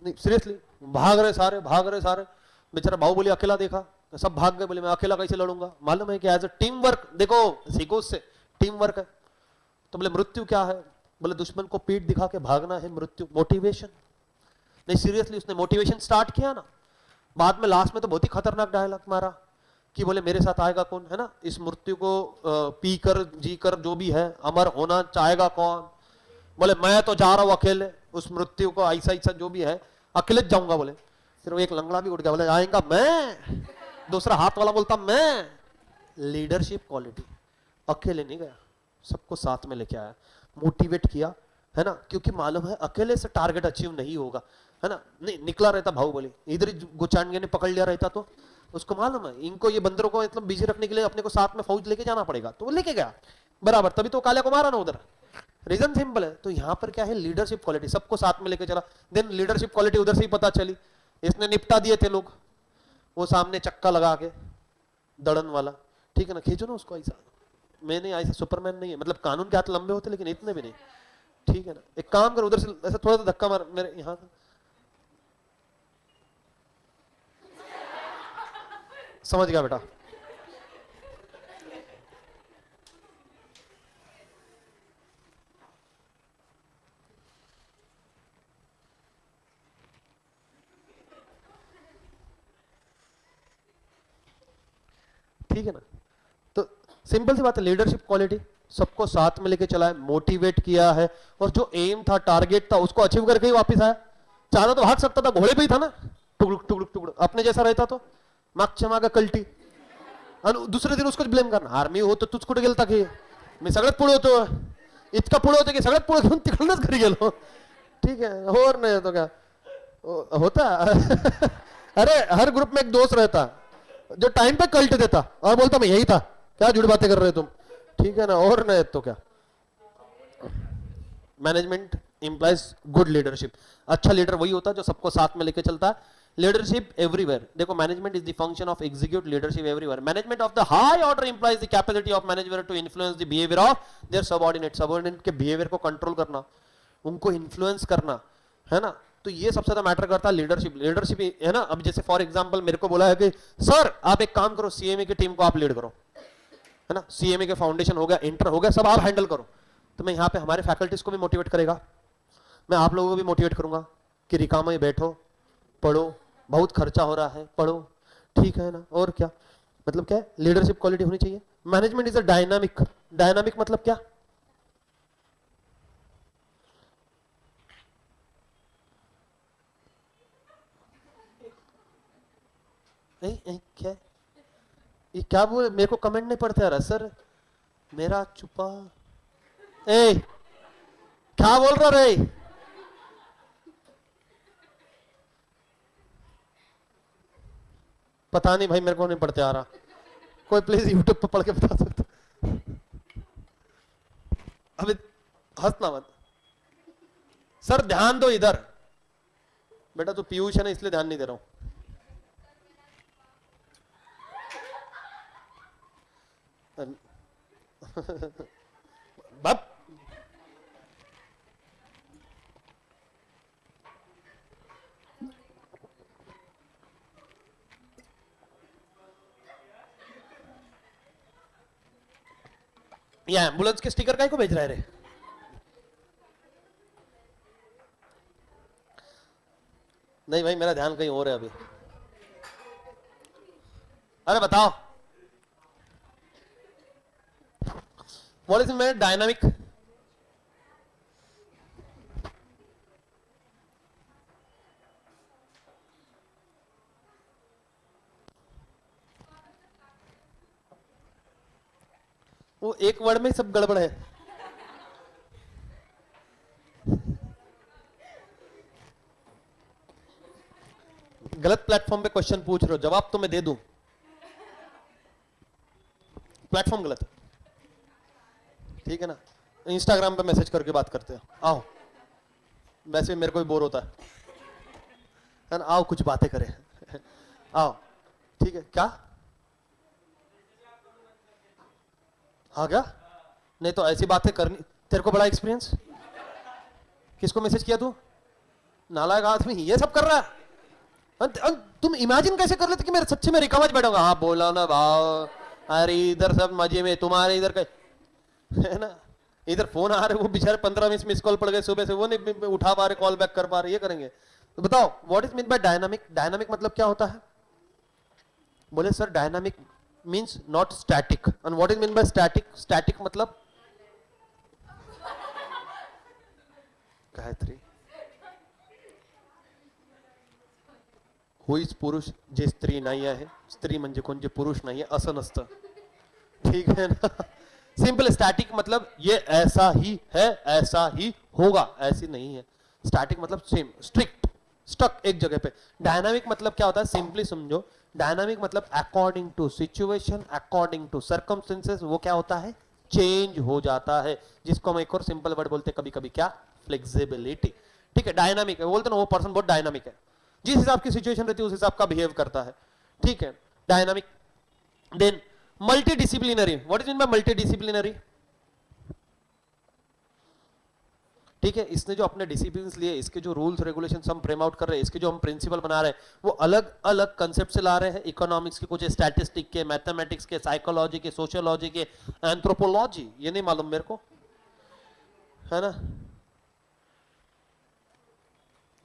Speaker 1: नहीं, सीरियसली भाग रहे सारे, भाग रहे सारे। बेचारा बाहुबली अकेला देखा, सब भाग गए, बोले मैं अकेला कैसे लड़ूंगा। मालूम है कि एज अ टीम वर्क, देखो सीखो उससे, टीम वर्क है। तो बोले मृत्यु क्या है? बोले दुश्मन को पीठ दिखा के भागना है मृत्यु, मोटिवेशन। नहीं सीरियसली उसने मोटिवेशन स्टार्ट किया ना, बाद में लास्ट में तो बहुत ही खतरनाक डायलॉग मारा कि बोले मेरे साथ आएगा कौन, है ना, इस मृत्यु को पी कर जी कर जो भी है अमर होना चाहेगा कौन? बोले मैं तो जा रहा हूं अकेले, उस मृत्यु को ऐसा ऐसा जो भी है अकेले जाऊंगा। बोले फिर वो एक लंगड़ा भी उठ गया, बोले आएगा मैं, दूसरा हाथ वाला बोलता मैं। लीडरशिप क्वालिटी, अकेले नहीं गया, सबको साथ में लेके आया, मोटिवेट किया, है ना, क्योंकि मालूम है अकेले से टारगेट अचीव नहीं होगा, है ना। नहीं निकला रहता बाहुबली, इधर ही गुचांगे ने पकड़ लिया रहता तो उसको मालूम है इनको ये बंदरों को मतलब बिजी रखने के लिए अपने को साथ में फौज लेके जाना पड़ेगा, तो वो लेके गया बराबर, तभी तो काले को मारा ना उधर। रीजन सिंपल है। तो यहां पर क्या है, लीडरशिप क्वालिटी, सबको साथ में लेके चला। देन लीडरशिप क्वालिटी उधर से ही पता चली, इसने निपटा दिए थे लोग, वो सामने चक्का लगा के दड़न वाला, ठीक है ना, खींचो ना उसको ऐसा। मैंने ऐसा सुपरमैन नहीं है, मतलब कानून के हाथ लंबे होते लेकिन इतने भी नहीं, ठीक है ना। एक काम कर उधर से ऐसा थोड़ा सा धक्का मार मेरे यहां से, समझ गया बेटा। ठीक है ना। तो सिंपल सी बात है, लीडरशिप क्वालिटी सबको साथ में लेके चला है, मोटिवेट किया है, और जो एम था, टारगेट था, उसको अचीव करके ही वापस आया। चाहता तो भाग सकता था, घोड़े पे ही था ना, टुकड़ुक टुकड़ुक टुकड़ुक, अपने जैसा रहता तो मागच्या मागे कल्टी, आणि दुसरे दिन उसकोच ब्लेम करणार, आर्मी होतो तूच कुठे गेलता की, मी सगळ्यात पुढे होतो, इतका पुढे होतो की सगळ्यात पुढे घेऊन तिकडनंच घरी गेलो, ठीक है, और नहीं तो क्या होता। अरे हर ग्रुप में एक दोस्त रहता जो टाइम पे कल्ट देता और बोलता मैं यही था, क्या झूठ बातें कर रहे हो तुम, ठीक है ना, और नहीं तो क्या। मैनेजमेंट इंप्लाइज गुड लीडरशिप, अच्छा लीडर वही होता है जो सबको साथ में लेके चलता है। लीडरशिप एवरीवेयर, देखो management is the function of execute leadership everywhere. Management of the high order implies the capacity of manager to influence the behaviour of their subordinate, subordinate के बिहेवियर को कंट्रोल करना, उनको इन्फ्लुएंस करना, है ना। तो ये सबसे ज्यादा मैटर करता है लीडरशिप। लीडरशिप है ना, अब जैसे फॉर एग्जांपल मेरे को बोला है कि सर आप एक काम करो, सीएमए की टीम को आप लीड करो, है ना, सीएमए के फाउंडेशन हो गया, इंटर हो गया, सब आप हैंडल करो। तो मैं यहाँ पे हमारे फैकल्टीज को भी मोटिवेट करेगा, मैं आप लोगों को भी मोटिवेट करूंगा कि रिकामा में बैठो, पढ़ो, बहुत खर्चा हो रहा है, पढ़ो, ठीक है ना। और क्या मतलब, क्या है, लीडरशिप क्वालिटी होनी चाहिए। Management is a dynamic, dynamic मतलब क्या, क्या ये, क्या बोल, मेरे को कमेंट नहीं पढ़ते आ रहा सर, मेरा चुपा, ए क्या बोल रहा रे, पता नहीं भाई, मेरे को नहीं पढ़ते आ रहा, कोई प्लीज यूट्यूब पर पढ़ के बता सकता। अभी हंसना मत सर, ध्यान दो इधर, बेटा तू पीयूष है ना इसलिए ध्यान नहीं दे रहा हूं, बाप ये एम्बुलेंस के स्टिकर काहे को भेज रहे रे? नहीं भाई, मेरा ध्यान कहीं और है अभी। अरे बताओ, व्हाट इज मीन डायनामिक? वो एक वर्ड में सब गड़बड़ है। गलत प्लेटफॉर्म पे क्वेश्चन पूछ रहे हो, जवाब तो मैं दे दूं, प्लेटफॉर्म गलत है। ठीक है ना? इंस्टाग्राम पे मैसेज करके बात करते हैं, आओ, वैसे मेरे को भी बोर होता है ना, आओ कुछ बातें करें। आओ, ठीक है क्या? हाँ क्या? नहीं तो ऐसी बातें करनी। तेरे को बड़ा एक्सपीरियंस? किसको मैसेज किया तू? नालायक आदमी ये सब कर रहा है। तुम इमेजिन कैसे कर लेते कि मैं सच्चे में रिकवच बैठूंगा? हाँ बोला ना भाव, अरे इधर सब मजे में, तुम्हारे इधर का है ना, इधर फोन आ रहे, वो बेचारे 15-20 मिस कॉल पड़ गए सुबह से, वो नहीं उठा पा रहे, कॉल बैक कर पा रहे, ये करेंगे। तो बताओ what is mean bye dynamic? Dynamic मतलब क्या होता है? बोले sir dynamic means not static. And what is mean bye static? Static मतलब गायत्री होईच पुरुष जे स्त्री नाही आहे, स्त्री म्हणजे कोण जे पुरुष नाही आहे असं नसतं, ठीक है ना? सिंपल। स्टैटिक मतलब ये ऐसा ही है, ऐसा ही होगा, ऐसी नहीं है। स्टैटिक मतलब सेम, स्ट्रिक्ट, स्टक एक जगह पे। डायनामिक मतलब क्या होता है? सिंपली समझो, डायनामिक मतलब according to situation, according to circumstances, वो क्या होता है? चेंज हो जाता है, जिसको हम एक और सिंपल वर्ड बोलते हैं कभी कभी, क्या? फ्लेक्सिबिलिटी। ठीक है, डायनामिक है, बोलते ना वो पर्सन बहुत डायनामिक है, जिस हिसाब की सिचुएशन रहती है उस हिसाब का बिहेव करता है। ठीक है, dynamic. Then multidisciplinary. What is mean by multidisciplinary? ठीक है, इसने जो अपने डिसिप्लिन लिए, इसके जो रूल्स रेगुलेशन हम फ्रेम आउट कर रहे हैं, इसके जो हम प्रिंसिपल बना रहे हैं, वो अलग अलग कंसेप्ट से ला रहे हैं। इकोनॉमिक्स के, कुछ स्टैटिस्टिक के, मैथमेटिक्स के, साइकोलॉजी के, सोशियोलॉजी के, एंथ्रोपोलॉजी, ये नहीं मालूम मेरे को, है ना?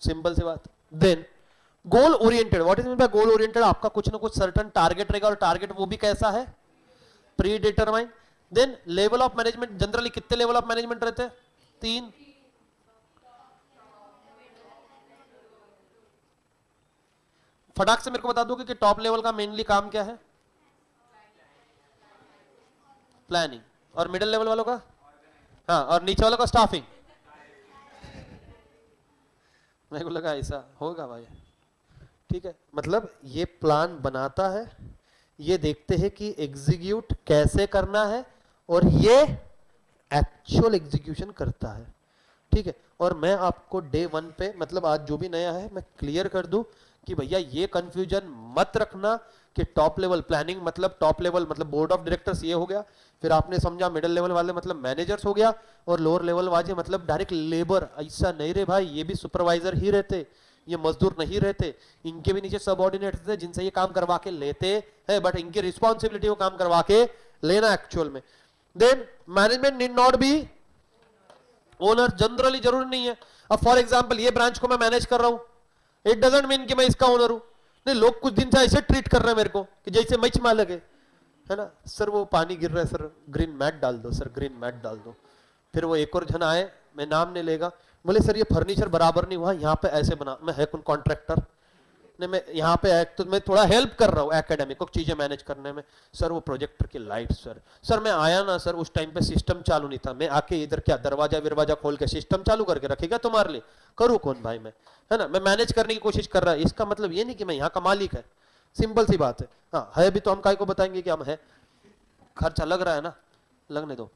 Speaker 1: सिंपल सी बात। Then goal oriented. What is mean by goal oriented? आपका कुछ ना कुछ सर्टेन टारगेट रहेगा, और टारगेट वो भी कैसा है? Predetermined. Then level of management. Generally कितने लेवल ऑफ मैनेजमेंट रहते हैं? 3। फटाक से मेरे को बता दोगे कि टॉप लेवल का मेनली काम क्या है? प्लानिंग। और मिडिल लेवल वालों का? हाँ, और नीचे वालों का स्टाफिंग। मेरे को लगा ऐसा होगा भाई। ठीक है, मतलब ये प्लान बनाता है, ये देखते हैं कि एग्जीक्यूट कैसे करना है, और ये एक्चुअल एग्जीक्यूशन करता है। ठीक है, और मैं आपको डे 1 पे, मतलब आज जो भी नया है, मैं क्लियर कर दूं कि भैया ये कंफ्यूजन मत रखना कि टॉप लेवल प्लानिंग मतलब टॉप लेवल मतलब बोर्ड ऑफ डायरेक्टर्स ये हो गया, फिर आपने समझा मिडिल लेवल वाले मतलब मैनेजर्स हो गया, और लोअर लेवल वाले मतलब डायरेक्ट लेबर। ऐसा नहीं रे भाई, ये भी सुपरवाइजर ही रहते, ये मजदूर नहीं रहते, इनके भी नीचे सबऑर्डिनेट्स थे जिनसे ये काम करवा के लेते हैं, बट इनकी रिस्पॉन्सिबिलिटी वो काम करवा के लेना एक्चुअल में। Then management need not be owner. Generally जरूरी नहीं है। अब फॉर एग्जांपल ये ब्रांच को मैं मैनेज कर रहा हूं, इट डजंट मीन कि मैं इसका ओनर हूं। नहीं, लोग कुछ दिन से ऐसे ट्रीट कर रहे हैं मेरे को कि जैसे मैच मालक है ना। सर वो पानी गिर रहा है, सर ग्रीन मैट डाल दो, सर ग्रीन मैट डाल दो। फिर वो एक और जन आए, मैं नाम नहीं लेगा, बोले सर ये फर्नीचर बराबर नहीं हुआ, यहाँ पे ऐसे बना। मैं है कौन? कॉन्ट्रैक्टर। नहीं, मैं यहाँ पे तो मैं थोड़ा हेल्प कर रहा हूँ एकेडमिक को चीजें मैनेज करने में। सर वो प्रोजेक्टर की लाइट, सर मैं आया ना सर, उस टाइम पे सिस्टम चालू नहीं था, मैं आके इधर क्या दरवाजा विरवाजा खोल के सिस्टम चालू करके रखेगा तुम्हारे लिए? करूँ कौन भाई मैं, है ना? मैं मैनेज करने की कोशिश कर रहा है, इसका मतलब ये नहीं कि मैं यहाँ का मालिक है। सिंपल सी बात है। हाँ है भी तो हम काय को बताएंगे कि हम है, खर्चा लग रहा है ना, लगने दो।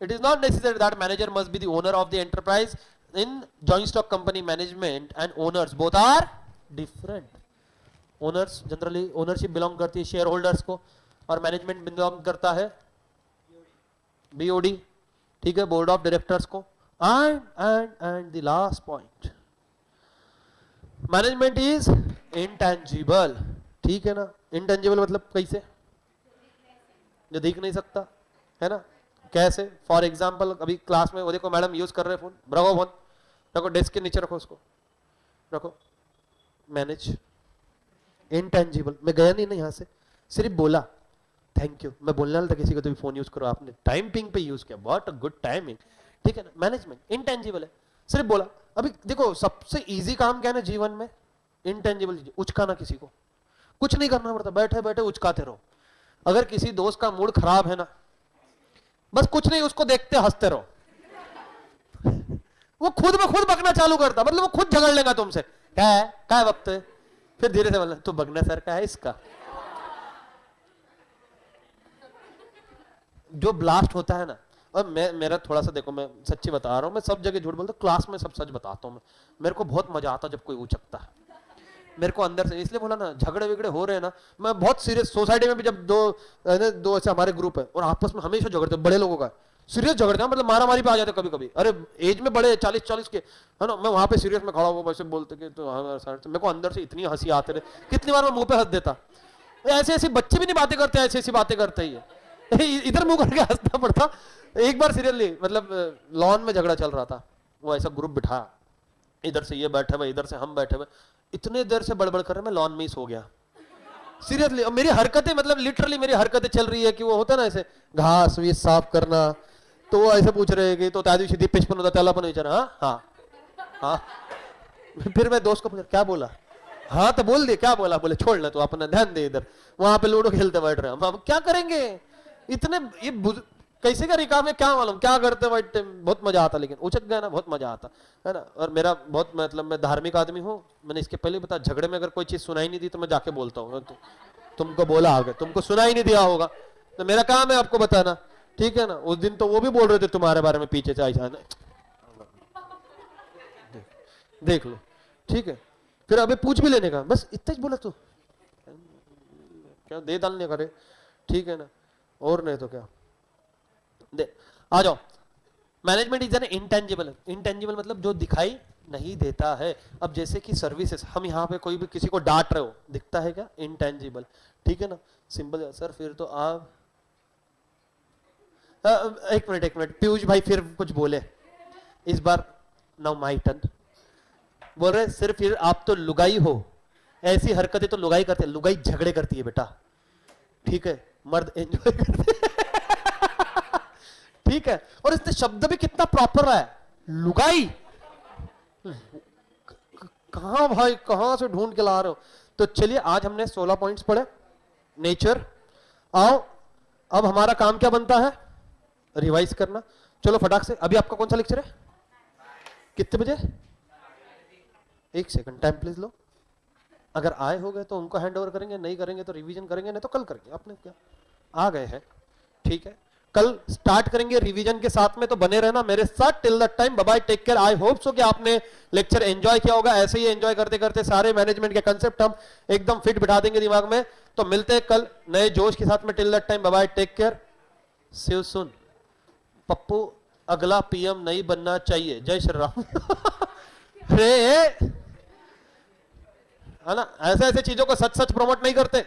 Speaker 1: It is not necessary that manager must be the owner of the enterprise. In joint stock company, management and owners both are different. Owners generally ownership belong करती है शेयर होल्डर्स को, और मैनेजमेंट बिलोंग करता है BOD, ठीक है, board of directors को। And the last point, management is intangible, ठीक है ना। इंटेंजिबल मतलब कैसे, जो दिख नहीं सकता, है ना। कैसे, फॉर एग्जाम्पल अभी क्लास में वो देखो मैडम यूज कर रहे हैं फोन, रखो फोन, रखो डेस्क के नीचे, रखो उसको, रखो। मैनेज, इंटेंजिबल, मैं गया नहीं ना यहाँ से, सिर्फ बोला थैंक यू। मैं बोलने वाला था किसी को तो भी फोन यूज करो, आपने टाइमिंग पे यूज किया, व्हाट अ गुड टाइमिंग, ठीक है ना। मैनेजमेंट इंटेंजिबल है, सिर्फ बोला। अभी देखो सबसे इजी काम क्या है ना जीवन में, इंटेंजिबल, उचकाना किसी को, कुछ नहीं करना पड़ता, बैठे बैठे उचकाते रहो। अगर किसी दोस्त का मूड खराब है ना, बस कुछ नहीं, उसको देखते हंसते रहो, वो खुद में खुद बकना चालू करता, मतलब वो खुद झगड़ लेगा तुमसे, क्या है वक्त है? फिर धीरे से बोलना, तू बगना सर का है इसका। जो ब्लास्ट होता है ना, और मेरा थोड़ा सा देखो, मैं सच्ची बता रहा हूं, मैं सब जगह झूठ बोलता हूं, क्लास में सब सच बताता हूं मैं। मेरे को बहुत मजा आता जब कोई उचकता है मेरे को अंदर से, इसलिए बोला ना, झगड़े विगड़े हो रहे हैं ना, मैं बहुत सीरियस, सोसाइटी में भी जब दो ऐसे हमारे ग्रुप है और आपस में हमेशा झगड़ते, बड़े लोगों का सीरियस झगड़ते हैं, मतलब मारा मारी पे आ जाते कभी कभी, अरे एज में बड़े 40-40 के, है ना। मैं वहां पे सीरियस में खड़ा हुआ, वैसे बोलते कि तो मेरे को अंदर से इतनी हंसी आते रहे, कितनी बार मैं मुंह पे हंस देता। ऐसे ऐसी बच्चे भी नहीं बातें करते, ऐसी ऐसी बातें करते ही है, इधर मुंह करके हंसना पड़ता। एक बार सीरियसली, मतलब लॉन में झगड़ा चल रहा था, वो ऐसा ग्रुप बिठा, इधर से ये बैठे हुए, इधर से हम बैठे हुए, इतने देर से बड़बड़ कर रहे, मैं लॉन में ही सो गया सीरियसली। और मेरी हरकतें, मतलब लिटरली मेरी हरकतें चल रही है कि वो होता है ना ऐसे घास वीस साफ करना, तो वो ऐसे पूछ रहे कि तो त्या दिवशी दीपेश पण होता, त्याला पण विचार, हाँ हाँ। फिर मैं दोस्त को पूछा क्या बोला, हाँ तो बोल दे क्या बोला, बोले छोड़ ना तू अपना ध्यान दे, इधर वहां पे लूडो खेलते बैठ रहे हैं हम, क्या करेंगे इतने, ये कैसे का रिकाम है, क्या मालूम क्या करते बैठते, बहुत मजा आता, लेकिन उचक गया ना, बहुत मजा आता है ना। और मेरा बहुत, मतलब मैं धार्मिक आदमी हूँ, मैंने इसके पहले बता, झगड़े में अगर कोई चीज सुनाई नहीं दी तो मैं जाके बोलता हूँ, तुमको बोला आगे, तुमको सुनाई नहीं दिया होगा, तो मेरा काम है आपको बताना, ठीक है ना। उस दिन तो वो भी बोल रहे थे तुम्हारे बारे में पीछे से, ऐसा देख लो, ठीक है। फिर अबे पूछ भी लेने का, बस इतना ही बोला तू, क्या दे डालने का रे, ठीक है ना, और नहीं तो क्या। दे आ जाओ, management is N intangible, intangible मतलब जो दिखाई नहीं देता है। अब जैसे कि सर्विसेज, हम यहाँ पे कोई भी किसी को डांट रहे हो, दिखता है क्या, इंटेंजिबल, ठीक है ना। सिंपल सर, फिर तो आप एक मिनट, पीयूष भाई फिर कुछ बोले इस बार, नाउ माय टर्न। बोल रहे सिर्फ, फिर आप तो लुगाई हो, ऐसी हरकतें तो लुगाई करते, लुगाई झगड़े करती है बेटा, ठीक है, मर्द एंजॉय करते ठीक है। और इससे शब्द भी कितना प्रॉपर है, लुगाई, कहां भाई, कहां से ढूंढ के ला रहे हो। तो चलिए, आज हमने 16 पॉइंट्स पढ़े, नेचर। आओ, अब हमारा काम क्या बनता है, रिवाइज करना। चलो फटाक से, अभी आपका कौन सा लेक्चर है, कितने बजे, एक सेकंड टाइम प्लीज लो। अगर आए हो गए तो उनको हैंड ओवर करेंगे, नहीं करेंगे तो रिवीजन करेंगे, नहीं तो कल करेंगे। आपने क्या, आ गए हैं, ठीक है, कल स्टार्ट करेंगे रिवीजन के साथ में, तो बने रहना मेरे साथ till that time. Bye bye, take care. I hope so कि आपने लेक्चर एंजॉय किया होगा। ऐसे ही एंजॉय करते करते सारे मैनेजमेंट के कंसेप्ट हम एकदम फिट बिठा देंगे दिमाग में। तो मिलते हैं कल नए जोश के साथ में। Till that time bye bye, take care, see you soon. Pappu अगला पीएम नहीं बनना चाहिए, जय श्री राम रे, है ना, ऐसे ऐसे चीजों को सच सच प्रमोट नहीं करते।